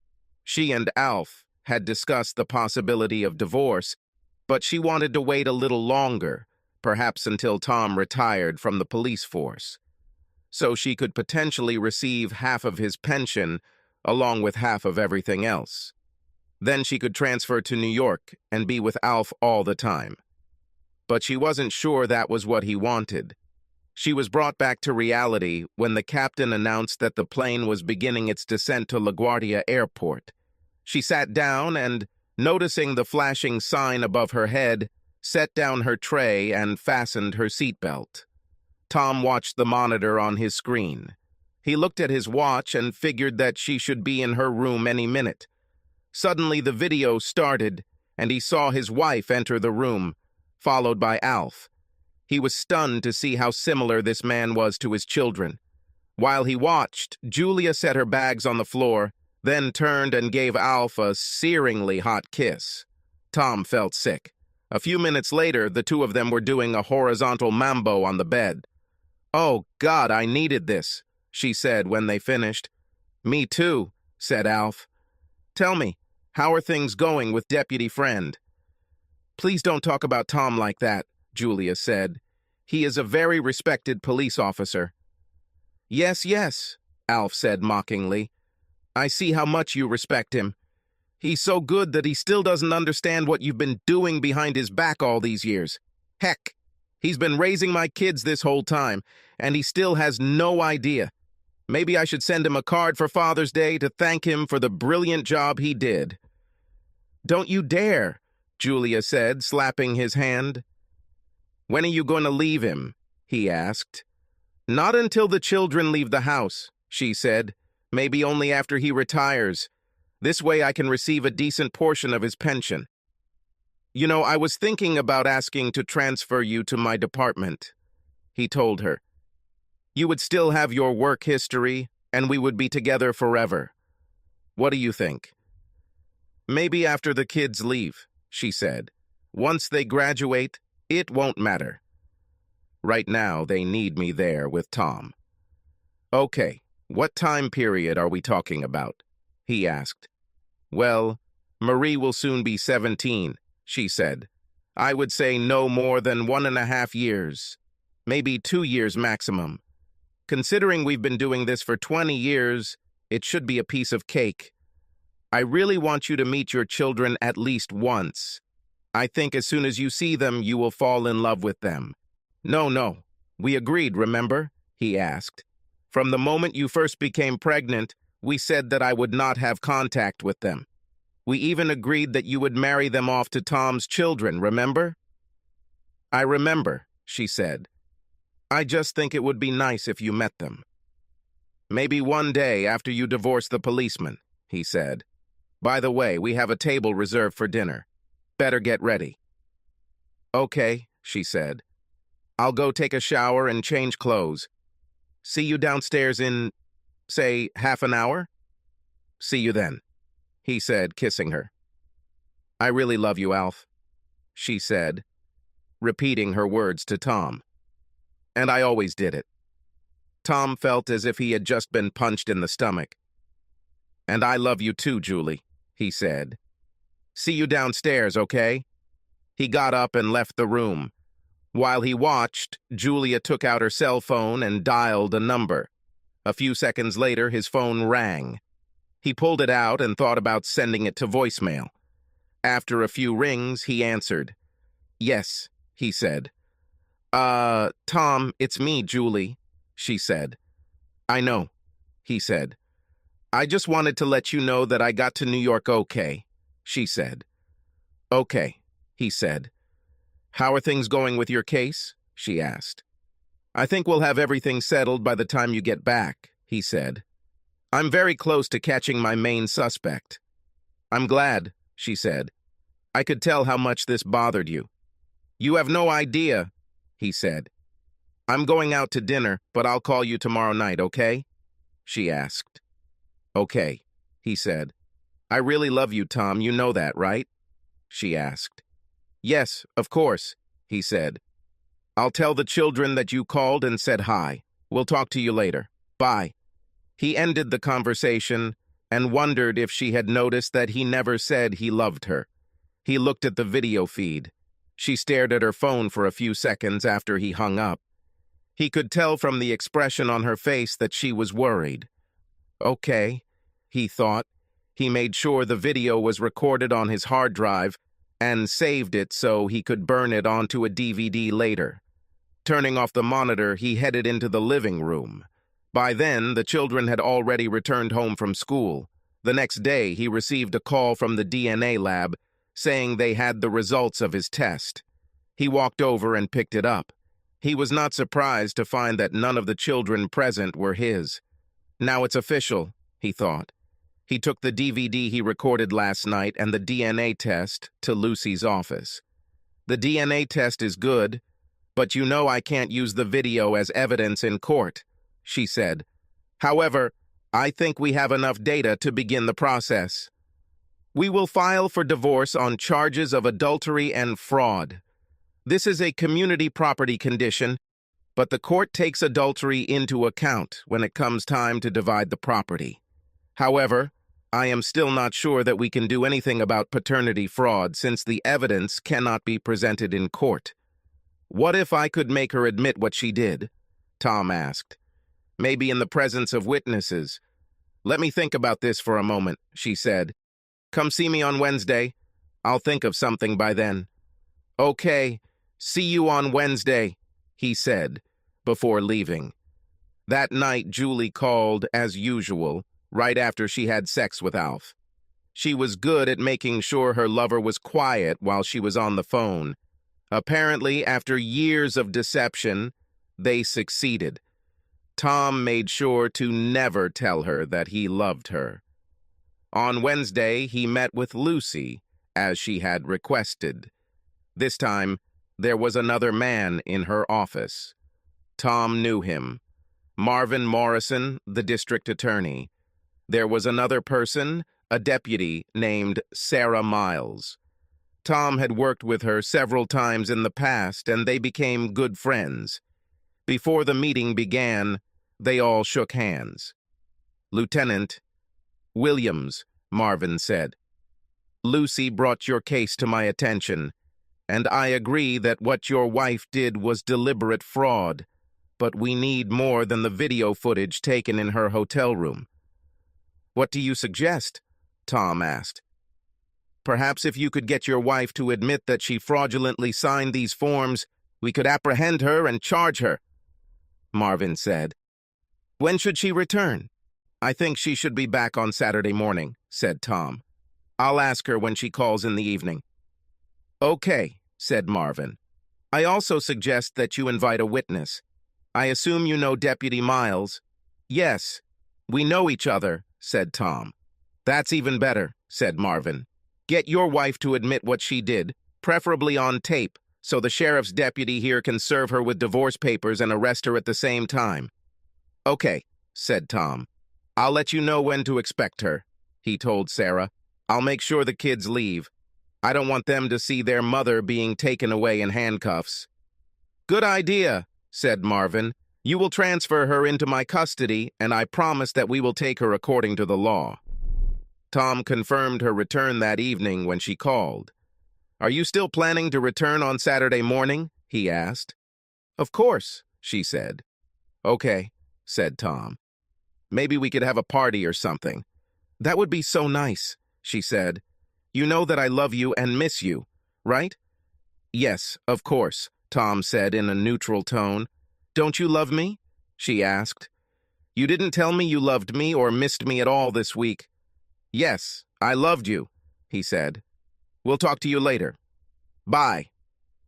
She and Alf had discussed the possibility of divorce, but she wanted to wait a little longer, perhaps until Tom retired from the police force, so she could potentially receive half of his pension along with half of everything else. Then she could transfer to New York and be with Alf all the time. But she wasn't sure that was what he wanted. She was brought back to reality when the captain announced that the plane was beginning its descent to LaGuardia Airport. She sat down and, noticing the flashing sign above her head, set down her tray and fastened her seatbelt. Tom watched the monitor on his screen. He looked at his watch and figured that she should be in her room any minute. Suddenly the video started, and he saw his wife enter the room, followed by Alf. He was stunned to see how similar this man was to his children. While he watched, Julia set her bags on the floor, then turned and gave Alf a searingly hot kiss. Tom felt sick. A few minutes later, the two of them were doing a horizontal mambo on the bed. "Oh, God, I needed this," she said when they finished. "Me too," said Alf. "Tell me, how are things going with Deputy Friend?" "Please don't talk about Tom like that," Julia said. "He is a very respected police officer." "Yes, yes," Alf said mockingly. "I see how much you respect him. He's so good that he still doesn't understand what you've been doing behind his back all these years. Heck, he's been raising my kids this whole time, and he still has no idea. Maybe I should send him a card for Father's Day to thank him for the brilliant job he did." "Don't you dare," Julia said, slapping his hand. "When are you going to leave him?" he asked. "Not until the children leave the house," she said. "Maybe only after he retires. This way I can receive a decent portion of his pension. You know, I was thinking about asking to transfer you to my department," he told her. "You would still have your work history, and we would be together forever. What do you think?" "Maybe after the kids leave," she said. "Once they graduate, it won't matter. Right now, they need me there with Tom." "Okay, what time period are we talking about?" he asked. "Well, Marie will soon be 17, she said. "I would say no more than 1.5 years, maybe 2 years maximum. Considering we've been doing this for 20 years, it should be a piece of cake. I really want you to meet your children at least once. I think as soon as you see them, you will fall in love with them." No, we agreed, remember?" he asked. "From the moment you first became pregnant, we said that I would not have contact with them. We even agreed that you would marry them off to Tom's children, remember?" "I remember," she said. "I just think it would be nice if you met them." "Maybe one day after you divorce the policeman," he said. "By the way, we have a table reserved for dinner. Better get ready." "Okay," she said. "I'll go take a shower and change clothes. See you downstairs in, say, half an hour?" "See you then," he said, kissing her. "I really love you, Alf," she said, repeating her words to Tom. "And I always did it." Tom felt as if he had just been punched in the stomach. "And I love you too, Julie," he said. "See you downstairs, okay?" He got up and left the room. While he watched, Julia took out her cell phone and dialed a number. A few seconds later, his phone rang. He pulled it out and thought about sending it to voicemail. After a few rings, he answered. "Yes," he said. Tom, it's me, Julie," she said. "I know," he said. "I just wanted to let you know that I got to New York okay," she said. "Okay," he said. "How are things going with your case?" she asked. "I think we'll have everything settled by the time you get back," he said. "I'm very close to catching my main suspect." "I'm glad," she said. "I could tell how much this bothered you." "You have no idea," he said. "I'm going out to dinner, but I'll call you tomorrow night, okay?" she asked. "Okay," he said. "I really love you, Tom, you know that, right?" she asked. "Yes, of course," he said. "I'll tell the children that you called and said hi. We'll talk to you later. Bye." He ended the conversation and wondered if she had noticed that he never said he loved her. He looked at the video feed. She stared at her phone for a few seconds after he hung up. He could tell from the expression on her face that she was worried. Okay, he thought. He made sure the video was recorded on his hard drive and saved it so he could burn it onto a DVD later. Turning off the monitor, he headed into the living room. By then, the children had already returned home from school. The next day, he received a call from the DNA lab saying they had the results of his test. He walked over and picked it up. He was not surprised to find that none of the children present were his. Now it's official, he thought. He took the DVD he recorded last night and the DNA test to Lucy's office. The DNA test is good, but you know I can't use the video as evidence in court, she said. However, I think we have enough data to begin the process. We will file for divorce on charges of adultery and fraud. This is a community property condition, but the court takes adultery into account when it comes time to divide the property. However, I am still not sure that we can do anything about paternity fraud since the evidence cannot be presented in court. What if I could make her admit what she did? Tom asked. Maybe in the presence of witnesses. Let me think about this for a moment, she said. Come see me on Wednesday. I'll think of something by then. Okay, see you on Wednesday, he said, before leaving. That night, Julie called, as usual, right after she had sex with Alf. She was good at making sure her lover was quiet while she was on the phone. Apparently, after years of deception, they succeeded. Tom made sure to never tell her that he loved her. On Wednesday, he met with Lucy, as she had requested. This time, there was another man in her office. Tom knew him. Marvin Morrison, the district attorney. There was another person, a deputy named Sarah Miles. Tom had worked with her several times in the past, and they became good friends. Before the meeting began, they all shook hands. Lieutenant Williams, Marvin said. Lucy brought your case to my attention, and I agree that what your wife did was deliberate fraud, but we need more than the video footage taken in her hotel room. What do you suggest? Tom asked. Perhaps if you could get your wife to admit that she fraudulently signed these forms, we could apprehend her and charge her, Marvin said. When should she return? I think she should be back on Saturday morning, said Tom. I'll ask her when she calls in the evening. Okay, said Marvin. I also suggest that you invite a witness. I assume you know Deputy Miles. Yes, we know each other, said Tom. That's even better, said Marvin. Get your wife to admit what she did, preferably on tape, so the sheriff's deputy here can serve her with divorce papers and arrest her at the same time. Okay, said Tom. I'll let you know when to expect her, he told Sarah. I'll make sure the kids leave. I don't want them to see their mother being taken away in handcuffs. Good idea, said Marvin. You will transfer her into my custody, and I promise that we will take her according to the law. Tom confirmed her return that evening when she called. Are you still planning to return on Saturday morning? He asked. Of course, she said. Okay, said Tom. Maybe we could have a party or something. That would be so nice, she said. You know that I love you and miss you, right? Yes, of course, Tom said in a neutral tone. Don't you love me? She asked. You didn't tell me you loved me or missed me at all this week. Yes, I loved you, he said. We'll talk to you later. Bye.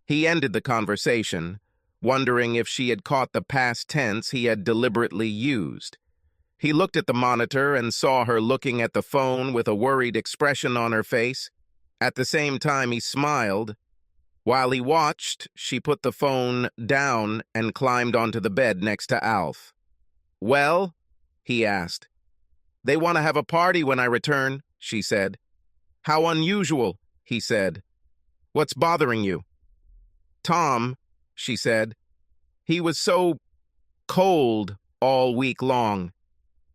He ended the conversation, wondering if she had caught the past tense he had deliberately used. He looked at the monitor and saw her looking at the phone with a worried expression on her face. At the same time, he smiled. While he watched, she put the phone down and climbed onto the bed next to Alf. Well? He asked. They want to have a party when I return, she said. How unusual, he said. What's bothering you? Tom, she said. He was so cold all week long.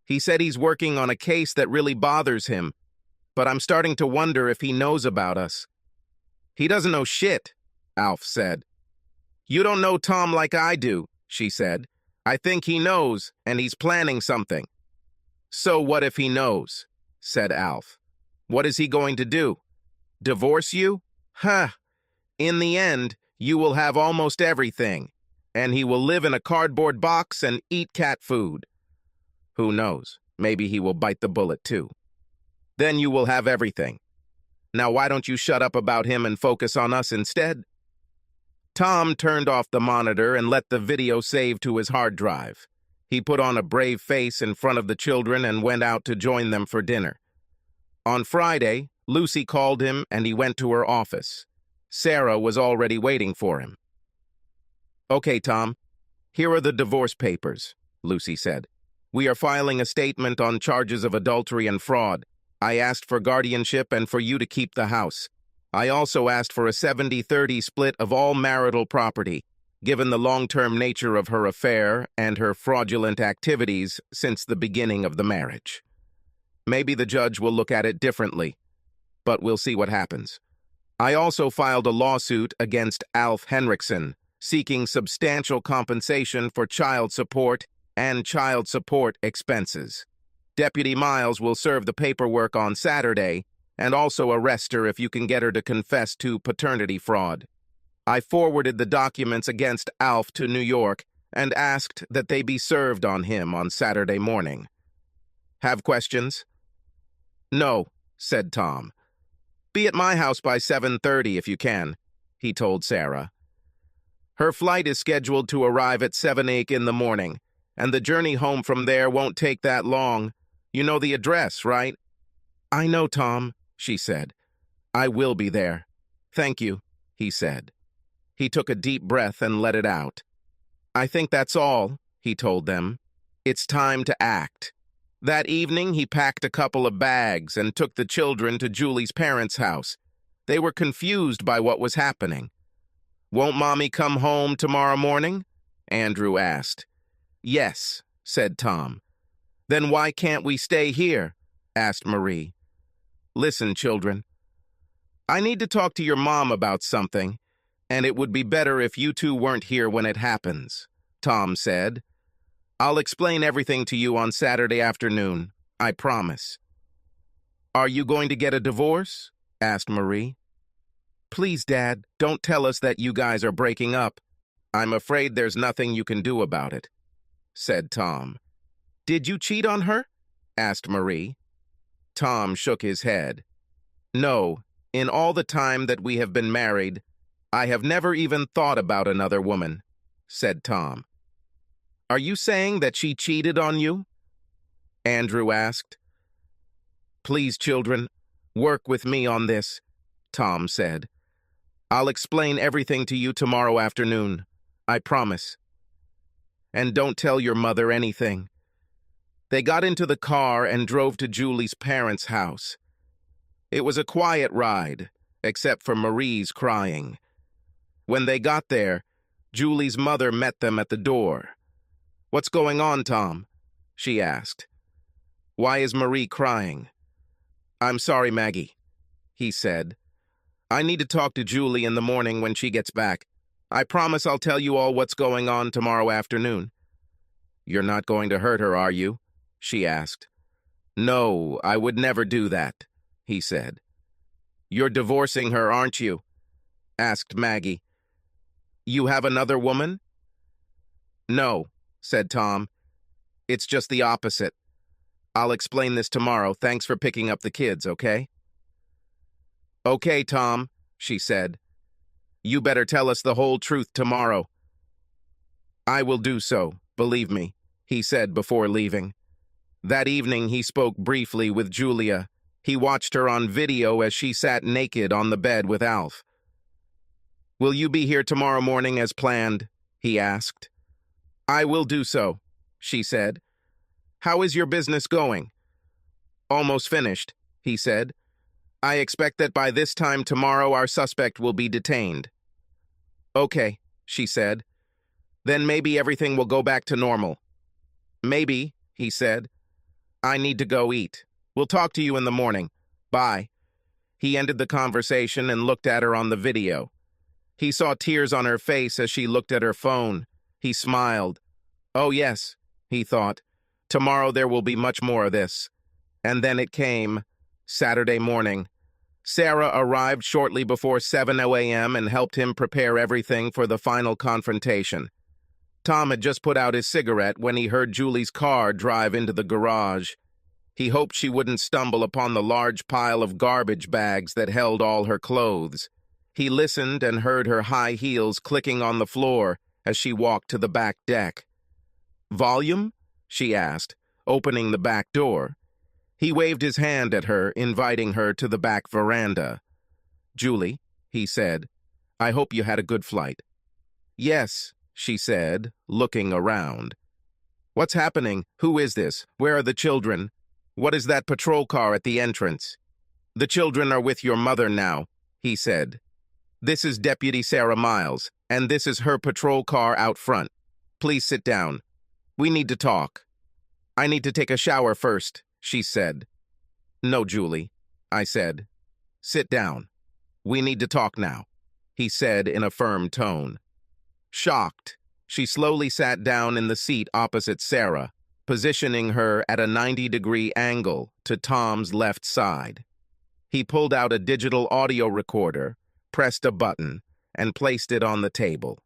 He said he's working on a case that really bothers him, but I'm starting to wonder if he knows about us. He doesn't know shit, Alf said. You don't know Tom like I do, she said. I think he knows, and he's planning something. So what if he knows? Said Alf. What is he going to do? Divorce you? Huh. In the end, you will have almost everything, and he will live in a cardboard box and eat cat food. Who knows? Maybe he will bite the bullet too. Then you will have everything. Now why don't you shut up about him and focus on us instead? Tom turned off the monitor and let the video save to his hard drive. He put on a brave face in front of the children and went out to join them for dinner. On Friday, Lucy called him and he went to her office. Sarah was already waiting for him. "Okay, Tom, here are the divorce papers," Lucy said. "We are filing a statement on charges of adultery and fraud. I asked for guardianship and for you to keep the house. I also asked for a 70-30 split of all marital property, given the long-term nature of her affair and her fraudulent activities since the beginning of the marriage. Maybe the judge will look at it differently, but we'll see what happens. I also filed a lawsuit against Alf Henriksen, seeking substantial compensation for child support and child support expenses. Deputy Miles will serve the paperwork on Saturday and also arrest her if you can get her to confess to paternity fraud. I forwarded the documents against Alf to New York and asked that they be served on him on Saturday morning. Have questions?" "No," said Tom. "Be at my house by 7:30 if you can," he told Sarah. Her flight is scheduled to arrive at 7 in the morning, and the journey home from there won't take that long. You know the address, right?" "I know, Tom," she said. "I will be there. Thank you," he said. He took a deep breath and let it out. "I think that's all," he told them. "It's time to act." That evening, he packed a couple of bags and took the children to Julie's parents' house. They were confused by what was happening. "Won't Mommy come home tomorrow morning?" Andrew asked. "Yes," said Tom. "Then why can't we stay here?" asked Marie. "Listen, children. I need to talk to your mom about something, and it would be better if you two weren't here when it happens," Tom said. "I'll explain everything to you on Saturday afternoon, I promise." "Are you going to get a divorce?" asked Marie. "Please, Dad, don't tell us that you guys are breaking up. I'm afraid there's nothing you can do about it," said Tom. "Did you cheat on her?" asked Marie. Tom shook his head. "No, in all the time that we have been married, I have never even thought about another woman," said Tom. "Are you saying that she cheated on you?" Andrew asked. "Please, children, work with me on this," Tom said. "I'll explain everything to you tomorrow afternoon, I promise. And don't tell your mother anything." They got into the car and drove to Julie's parents' house. It was a quiet ride, except for Marie's crying. When they got there, Julie's mother met them at the door. "What's going on, Tom?" she asked. "Why is Marie crying?" "I'm sorry, Maggie," he said. "I need to talk to Julie in the morning when she gets back. I promise I'll tell you all what's going on tomorrow afternoon." "You're not going to hurt her, are you?" she asked. "No, I would never do that," he said. "You're divorcing her, aren't you?" asked Maggie. "You have another woman?" "No," said Tom. "It's just the opposite. I'll explain this tomorrow. Thanks for picking up the kids, okay?" "Okay, Tom," she said. "You better tell us the whole truth tomorrow." "I will do so, believe me," he said before leaving. That evening he spoke briefly with Julia. He watched her on video as she sat naked on the bed with Alf. "Will you be here tomorrow morning as planned?" he asked. "I will do so," she said. "How is your business going?" "Almost finished," he said. "I expect that by this time tomorrow our suspect will be detained." "Okay," she said. "Then maybe everything will go back to normal." "Maybe," he said. "I need to go eat. We'll talk to you in the morning. Bye." He ended the conversation and looked at her on the video. He saw tears on her face as she looked at her phone. He smiled. "Oh yes," he thought. "Tomorrow there will be much more of this." And then it came. Saturday morning. Sarah arrived shortly before 7 a.m. and helped him prepare everything for the final confrontation. Tom had just put out his cigarette when he heard Julie's car drive into the garage. He hoped she wouldn't stumble upon the large pile of garbage bags that held all her clothes. He listened and heard her high heels clicking on the floor as she walked to the back deck. "Volume?" she asked, opening the back door. He waved his hand at her, inviting her to the back veranda. "Julie," he said, "I hope you had a good flight." "Yes," she said, looking around. "What's happening? Who is this? Where are the children? What is that patrol car at the entrance?" "The children are with your mother now," he said. "This is Deputy Sarah Miles, and this is her patrol car out front. Please sit down. We need to talk." "I need to take a shower first," she said. "No, Julie," I said. "Sit down. We need to talk now," he said in a firm tone. Shocked, she slowly sat down in the seat opposite Sarah, positioning her at a 90-degree angle to Tom's left side. He pulled out a digital audio recorder, pressed a button, and placed it on the table.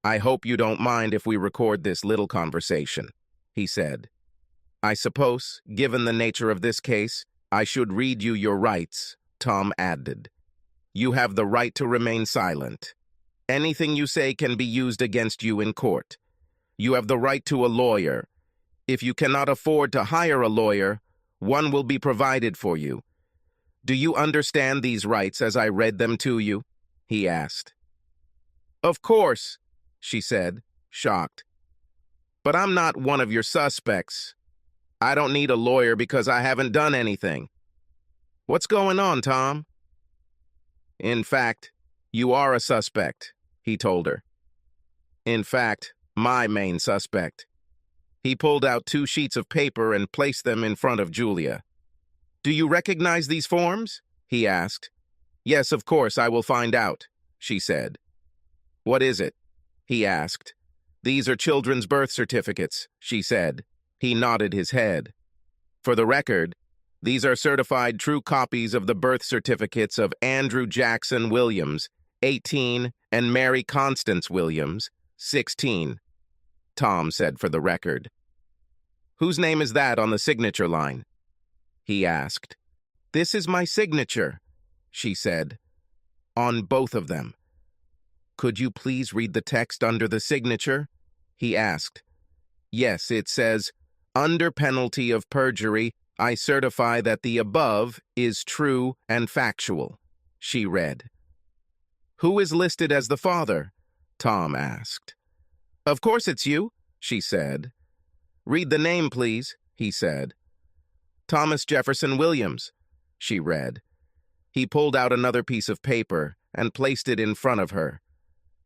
"I hope you don't mind if we record this little conversation," he said. "I suppose, given the nature of this case, I should read you your rights," Tom added. "You have the right to remain silent. Anything you say can be used against you in court. You have the right to a lawyer. If you cannot afford to hire a lawyer, one will be provided for you. Do you understand these rights as I read them to you?" he asked. "Of course," she said, shocked. "But I'm not one of your suspects. I don't need a lawyer because I haven't done anything. What's going on, Tom?" "In fact, you are a suspect," he told her. "In fact, my main suspect." He pulled out 2 sheets of paper and placed them in front of Julia. "Do you recognize these forms?" he asked. "Yes, of course, I will find out," she said. "What is it?" he asked. "These are children's birth certificates," she said. He nodded his head. "For the record, these are certified true copies of the birth certificates of Andrew Jackson Williams, 18, and Mary Constance Williams, 16, Tom said for the record. "Whose name is that on the signature line?" he asked. "This is my signature," she said. "On both of them." "Could you please read the text under the signature?" he asked. "Yes, it says, 'Under penalty of perjury, I certify that the above is true and factual,'" she read. "Who is listed as the father?" Tom asked. "Of course it's you," she said. "Read the name, please," he said. "Thomas Jefferson Williams," she read. He pulled out another piece of paper and placed it in front of her.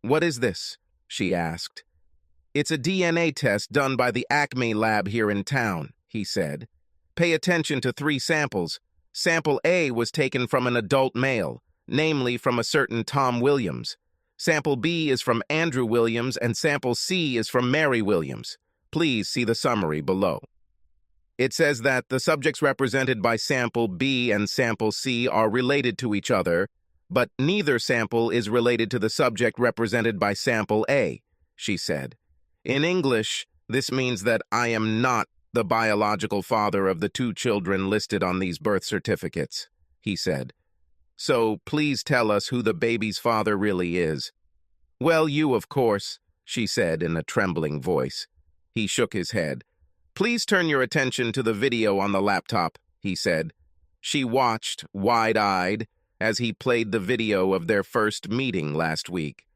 "What is this?" she asked. "It's a DNA test done by the Acme lab here in town," he said. "Pay attention to 3 samples. Sample A was taken from an adult male, namely from a certain Tom Williams. Sample B is from Andrew Williams, and Sample C is from Mary Williams. Please see the summary below." It says that the subjects represented by Sample B and Sample C are related to each other, but neither sample is related to the subject represented by Sample A, she said. "In English, this means that I am not the biological father of the 2 children listed on these birth certificates," he said. "So please tell us who the baby's father really is." "Well, you, of course," she said in a trembling voice. He shook his head. "Please turn your attention to the video on the laptop," he said. She watched, wide-eyed, as he played the video of their first meeting last week.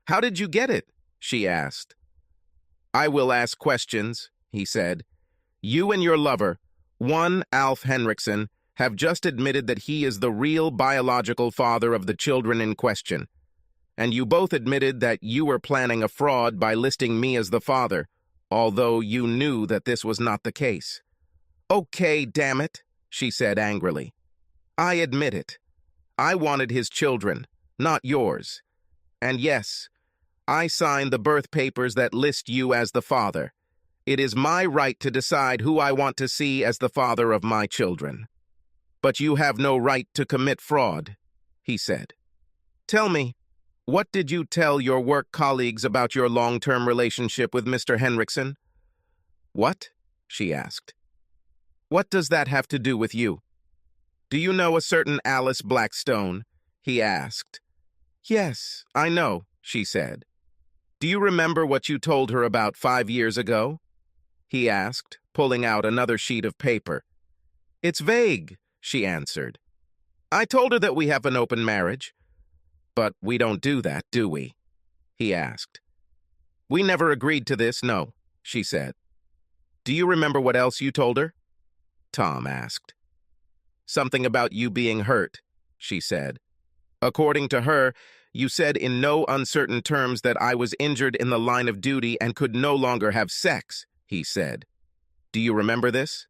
"How did you get it?" she asked. "I will ask questions," he said. "You and your lover, one Alf Henriksen, have just admitted that he is the real biological father of the children in question. And you both admitted that you were planning a fraud by listing me as the father, although you knew that this was not the case." "Okay, damn it," she said angrily. "I admit it. I wanted his children, not yours. And yes, I signed the birth papers that list you as the father. It is my right to decide who I want to see as the father of my children." but you have no right to commit fraud, he said. Tell me, what did you tell your work colleagues about your long-term relationship with Mr. Henriksen? What? She asked. What does that have to do with you? Do you know a certain Alice Blackstone? He asked. Yes, I know, she said. Do you remember what you told her about 5 years ago? He asked, pulling out another sheet of paper. It's vague, she answered. I told her that we have an open marriage. But we don't do that, do we? He asked. We never agreed to this, no, she said. Do you remember what else you told her? Tom asked. Something about you being hurt, she said. According to her, you said in no uncertain terms that I was injured in the line of duty and could no longer have sex, he said. Do you remember this?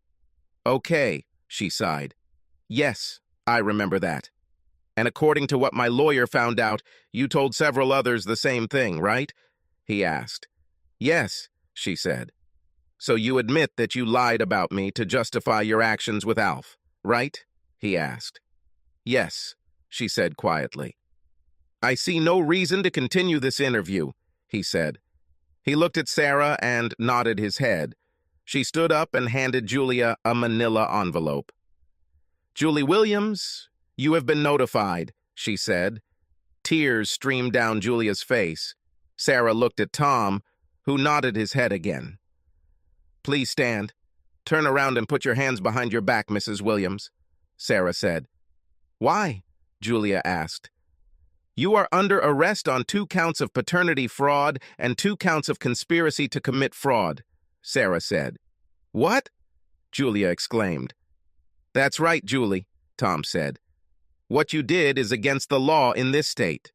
Okay, she sighed. Yes, I remember that. And according to what my lawyer found out, you told several others the same thing, right? He asked. Yes, she said. So you admit that you lied about me to justify your actions with Alf, right? He asked. Yes, she said quietly. I see no reason to continue this interview, he said. He looked at Sarah and nodded his head. She stood up and handed Julia a manila envelope. Julie Williams, you have been notified, she said. Tears streamed down Julia's face. Sarah looked at Tom, who nodded his head again. Please stand. Turn around and put your hands behind your back, Mrs. Williams, Sarah said. Why? Julia asked. You are under arrest on 2 counts of paternity fraud and 2 counts of conspiracy to commit fraud, Sarah said. What? Julia exclaimed. That's right, Julie, Tom said. What you did is against the law in this state.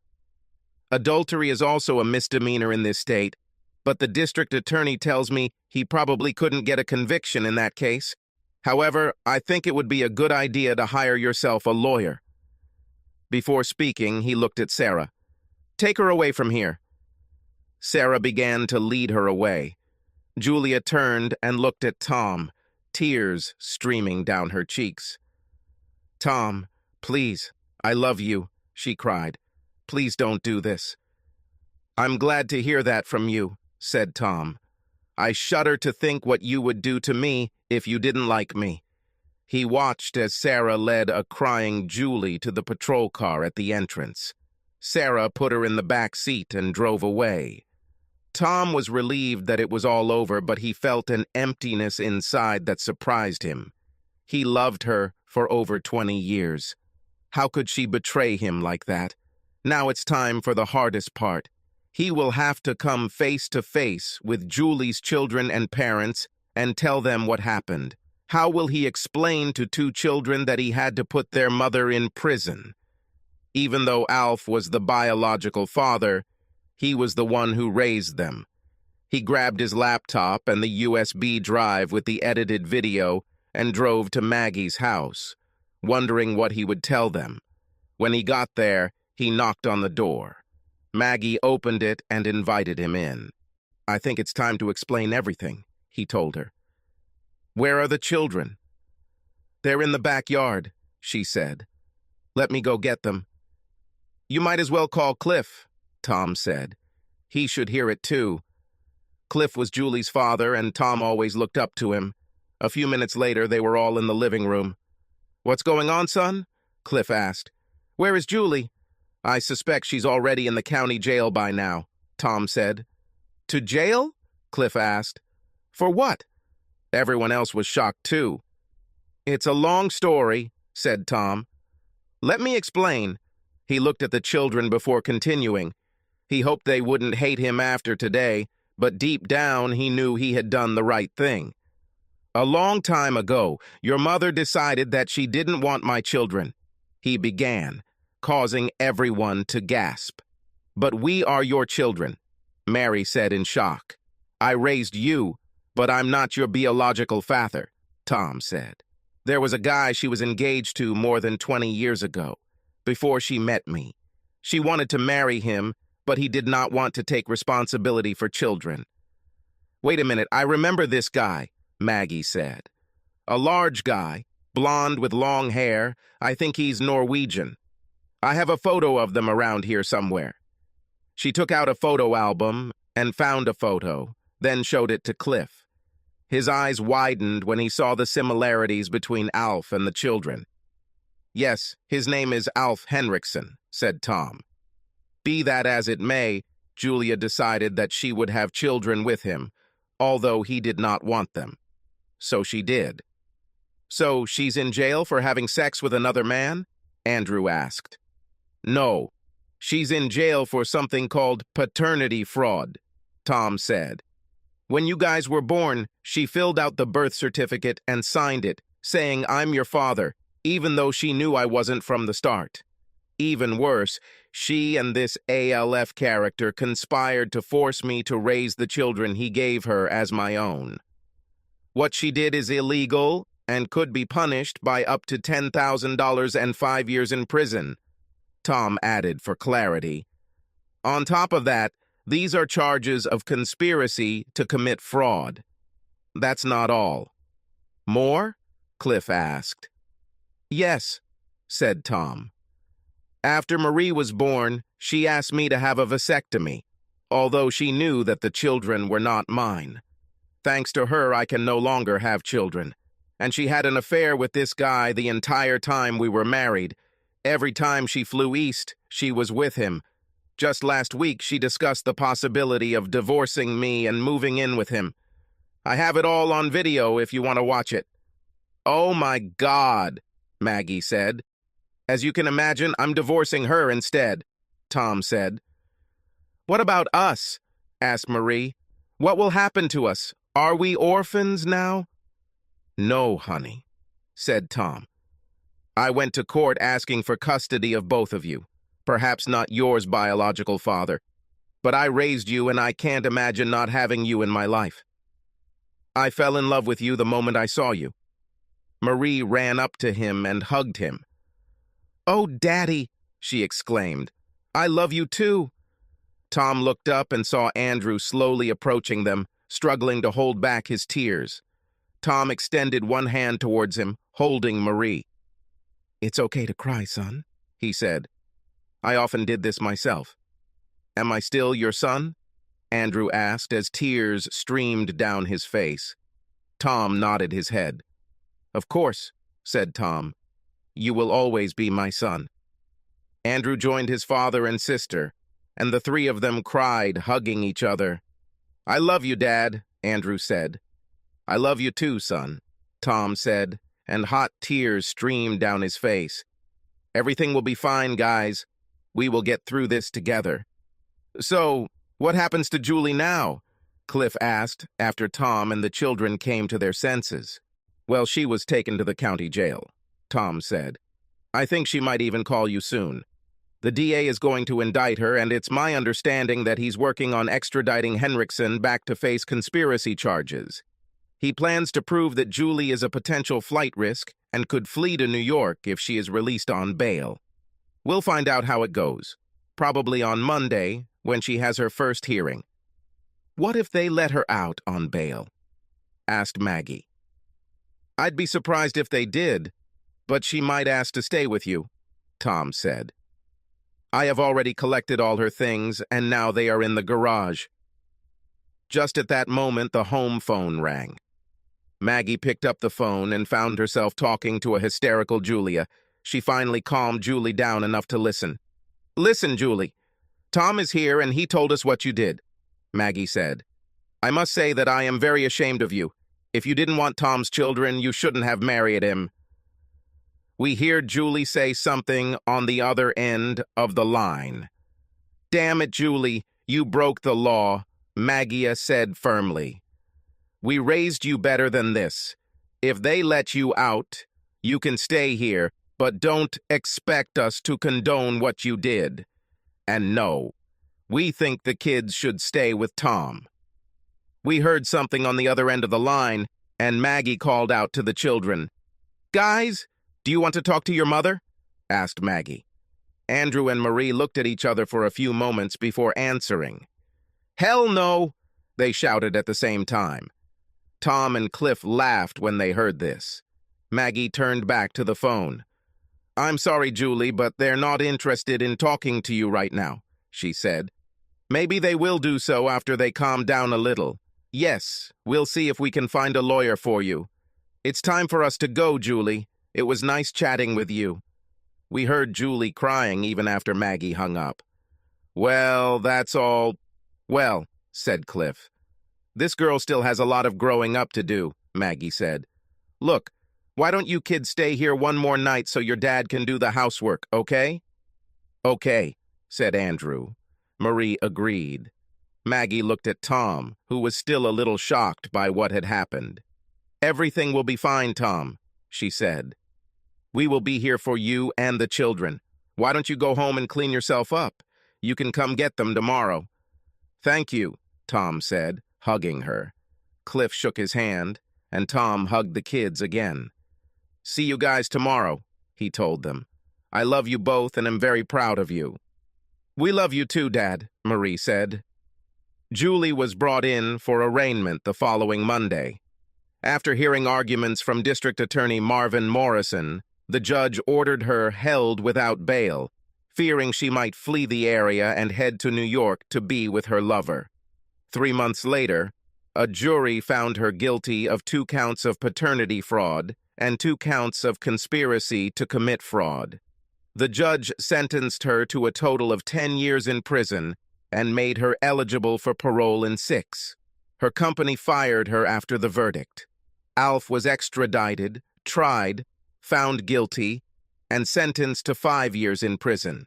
Adultery is also a misdemeanor in this state, but the district attorney tells me he probably couldn't get a conviction in that case. However, I think it would be a good idea to hire yourself a lawyer. Before speaking, he looked at Sarah. Take her away from here. Sarah began to lead her away. Julia turned and looked at Tom, tears streaming down her cheeks. Tom, please, I love you, she cried. Please don't do this. I'm glad to hear that from you, said Tom. I shudder to think what you would do to me if you didn't like me. He watched as Sarah led a crying Julie to the patrol car at the entrance. Sarah put her in the back seat and drove away. Tom was relieved that it was all over, but he felt an emptiness inside that surprised him. He loved her for over 20 years. How could she betray him like that? Now it's time for the hardest part. He will have to come face to face with Julie's children and parents and tell them what happened. How will he explain to 2 children that he had to put their mother in prison? Even though Alf was the biological father, he was the one who raised them. He grabbed his laptop and the USB drive with the edited video and drove to Maggie's house, wondering what he would tell them. When he got there, he knocked on the door. Maggie opened it and invited him in. I think it's time to explain everything, he told her. Where are the children? They're in the backyard, she said. Let me go get them. You might as well call Cliff, Tom said. He should hear it too. Cliff was Julie's father, and Tom always looked up to him. A few minutes later, they were all in the living room. What's going on, son? Cliff asked. Where is Julie? I suspect she's already in the county jail by now, Tom said. To jail? Cliff asked. For what? Everyone else was shocked too. It's a long story, said Tom. Let me explain. He looked at the children before continuing. He hoped they wouldn't hate him after today, but deep down he knew he had done the right thing. A long time ago, your mother decided that she didn't want my children. He began, causing everyone to gasp. But we are your children, Mary said in shock. I raised you, but I'm not your biological father, Tom said. There was a guy she was engaged to more than 20 years ago, before she met me. She wanted to marry him, but he did not want to take responsibility for children. Wait a minute, I remember this guy, Maggie said. A large guy. blonde with long hair. I think he's Norwegian. I have a photo of them around here somewhere." She took out a photo album and found a photo, then showed it to Cliff. His eyes widened when he saw the similarities between Alf and the children. "Yes, his name is Alf Henriksen," said Tom. Be that as it may, Julia decided that she would have children with him, although he did not want them. So she did. "So she's in jail for having sex with another man?" Andrew asked. "No, she's in jail for something called paternity fraud," Tom said. "When you guys were born, she filled out the birth certificate and signed it, saying I'm your father, even though she knew I wasn't from the start. Even worse, she and this ALF character conspired to force me to raise the children he gave her as my own. What she did is illegal and could be punished by up to $10,000 and 5 years in prison," Tom added for clarity. "On top of that, these are charges of conspiracy to commit fraud. That's not all." "More?" Cliff asked. "Yes," said Tom. "After Marie was born, she asked me to have a vasectomy, although she knew that the children were not mine. Thanks to her, I can no longer have children. And she had an affair with this guy the entire time we were married. Every time she flew east, she was with him. Just last week, she discussed the possibility of divorcing me and moving in with him. I have it all on video if you want to watch it." "Oh my God," Maggie said. "As you can imagine, I'm divorcing her instead," Tom said. "What about us?" asked Marie. "What will happen to us? Are we orphans now?" "No, honey," said Tom. "I went to court asking for custody of both of you. Perhaps not yours biological father, but I raised you and I can't imagine not having you in my life. I fell in love with you the moment I saw you." Marie ran up to him and hugged him. "Oh, Daddy," she exclaimed. "I love you too." Tom looked up and saw Andrew slowly approaching them, struggling to hold back his tears. Tom extended one hand towards him, holding Marie. "It's okay to cry, son," he said. "I often did this myself." "Am I still your son?" Andrew asked as tears streamed down his face. Tom nodded his head. "Of course," said Tom. "You will always be my son." Andrew joined his father and sister, and the three of them cried, hugging each other. "I love you, Dad," Andrew said. "I love you too, son," Tom said, and hot tears streamed down his face. "Everything will be fine, guys. We will get through this together." "So, what happens to Julie now?" Cliff asked after Tom and the children came to their senses. "Well, she was taken to the county jail," Tom said. "I think she might even call you soon. The DA is going to indict her, and it's my understanding that he's working on extraditing Henriksen back to face conspiracy charges. He plans to prove that Julie is a potential flight risk and could flee to New York if she is released on bail. We'll find out how it goes, probably on Monday when she has her first hearing." "What if they let her out on bail?" asked Maggie. "I'd be surprised if they did, but she might ask to stay with you," Tom said. "I have already collected all her things, and now they are in the garage." Just at that moment, the home phone rang. Maggie picked up the phone and found herself talking to a hysterical Julia. She finally calmed Julie down enough to listen. "Listen, Julie. Tom is here and he told us what you did," Maggie said. "I must say that I am very ashamed of you. If you didn't want Tom's children, you shouldn't have married him." We hear Julie say something on the other end of the line. "Damn it, Julie, you broke the law," Maggie said firmly. "We raised you better than this. If they let you out, you can stay here, but don't expect us to condone what you did. And no, we think the kids should stay with Tom." We heard something on the other end of the line, and Maggie called out to the children. "Guys, do you want to talk to your mother?" asked Maggie. Andrew and Marie looked at each other for a few moments before answering. "Hell no!" they shouted at the same time. Tom and Cliff laughed when they heard this. Maggie turned back to the phone. "I'm sorry, Julie, but they're not interested in talking to you right now," she said. "Maybe they will do so after they calm down a little. Yes, we'll see if we can find a lawyer for you. It's time for us to go, Julie. It was nice chatting with you." We heard Julie crying even after Maggie hung up. "Well, that's all." "Well," said Cliff. "This girl still has a lot of growing up to do," Maggie said. "Look, why don't you kids stay here one more night so your dad can do the housework, okay?" "Okay," said Andrew. Marie agreed. Maggie looked at Tom, who was still a little shocked by what had happened. "Everything will be fine, Tom," she said. "We will be here for you and the children. Why don't you go home and clean yourself up? You can come get them tomorrow." "Thank you," Tom said, hugging her. Cliff shook his hand, and Tom hugged the kids again. "See you guys tomorrow," he told them. "I love you both and am very proud of you." "We love you too, Dad," Marie said. Julie was brought in for arraignment the following Monday. After hearing arguments from District Attorney Marvin Morrison, the judge ordered her held without bail, fearing she might flee the area and head to New York to be with her lover. 3 months later, a jury found her guilty of 2 counts of paternity fraud and 2 counts of conspiracy to commit fraud. The judge sentenced her to a total of 10 years in prison and made her eligible for parole in 6. Her company fired her after the verdict. Alf was extradited, tried, found guilty, and sentenced to 5 years in prison.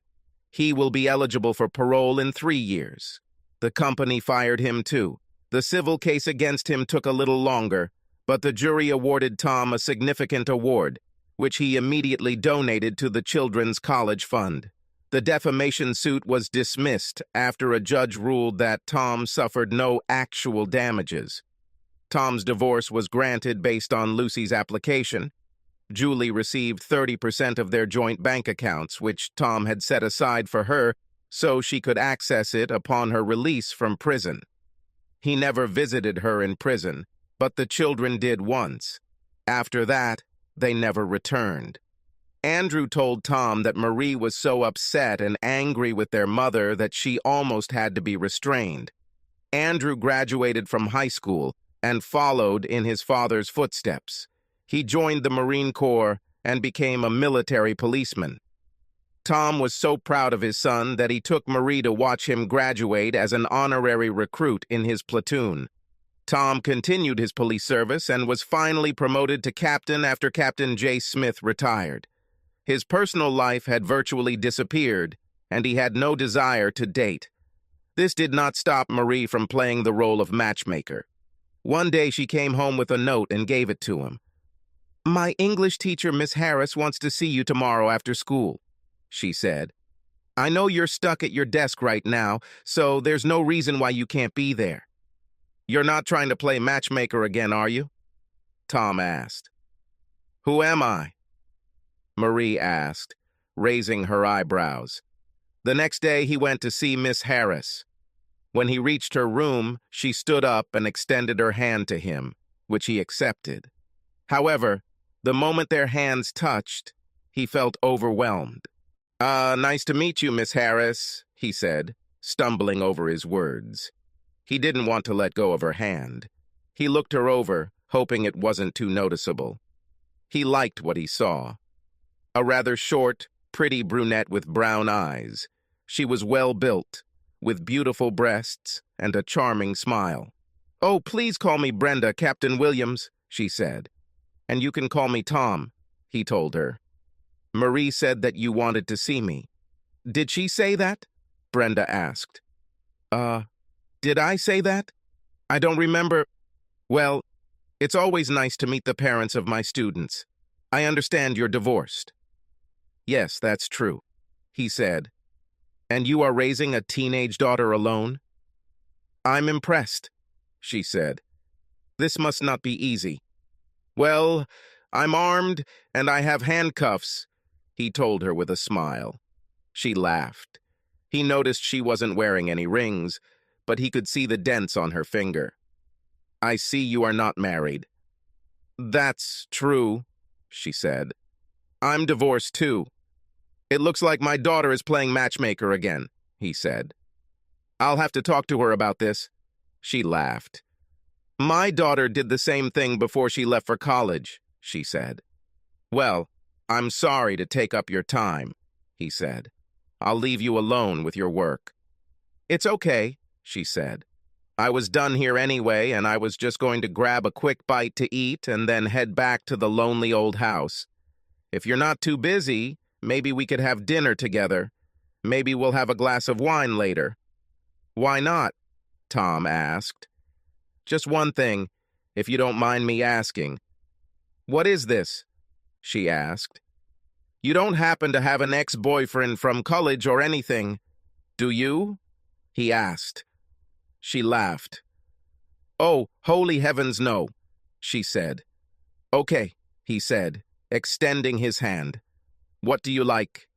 He will be eligible for parole in 3 years. The company fired him too. The civil case against him took a little longer, but the jury awarded Tom a significant award, which he immediately donated to the Children's College Fund. The defamation suit was dismissed after a judge ruled that Tom suffered no actual damages. Tom's divorce was granted based on Lucy's application. Julie received 30% of their joint bank accounts, which Tom had set aside for her so she could access it upon her release from prison. He never visited her in prison, but the children did once. After that, they never returned. Andrew told Tom that Marie was so upset and angry with their mother that she almost had to be restrained. Andrew graduated from high school and followed in his father's footsteps. He joined the Marine Corps and became a military policeman. Tom was so proud of his son that he took Marie to watch him graduate as an honorary recruit in his platoon. Tom continued his police service and was finally promoted to captain after Captain J. Smith retired. His personal life had virtually disappeared, and he had no desire to date. This did not stop Marie from playing the role of matchmaker. One day she came home with a note and gave it to him. "My English teacher, Miss Harris, wants to see you tomorrow after school," she said. "I know you're stuck at your desk right now, so there's no reason why you can't be there." "You're not trying to play matchmaker again, are you?" Tom asked. "Who am I?" Marie asked, raising her eyebrows. The next day he went to see Miss Harris. When he reached her room, she stood up and extended her hand to him, which he accepted. However, the moment their hands touched, he felt overwhelmed. Nice to meet you, Miss Harris," he said, stumbling over his words. He didn't want to let go of her hand. He looked her over, hoping it wasn't too noticeable. He liked what he saw. A rather short, pretty brunette with brown eyes. She was well-built, with beautiful breasts and a charming smile. "Oh, please call me Brenda, Captain Williams," she said. "And you can call me Tom," he told her. "Marie said that you wanted to see me." "Did she say that?" Brenda asked. Did I say that? I don't remember. Well, it's always nice to meet the parents of my students. I understand you're divorced." "Yes, that's true," he said. "And you are raising a teenage daughter alone?" "I'm impressed," she said. "This must not be easy." "Well, I'm armed and I have handcuffs," he told her with a smile. She laughed. He noticed she wasn't wearing any rings, but he could see the dents on her finger. "I see you are not married." "That's true," she said. I'm divorced too. It looks like my daughter is playing matchmaker again, he said. I'll have to talk to her about this. She laughed. My daughter did the same thing before she left for college, she said. Well, I'm sorry to take up your time, he said. I'll leave you alone with your work. It's okay, she said. I was done here anyway, and I was just going to grab a quick bite to eat and then head back to the lonely old house. If you're not too busy, maybe we could have dinner together. Maybe we'll have a glass of wine later. Why not? Tom asked. Just one thing, if you don't mind me asking. What is this? She asked. You don't happen to have an ex-boyfriend from college or anything, do you? He asked. She laughed. Oh, holy heavens, no, she said. Okay, he said, extending his hand. What do you like?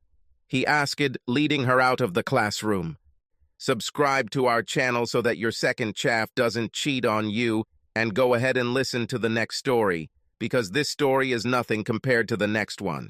He asked, leading her out of the classroom. Subscribe to our channel so that your second chaff doesn't cheat on you, and go ahead and listen to the next story, because this story is nothing compared to the next one.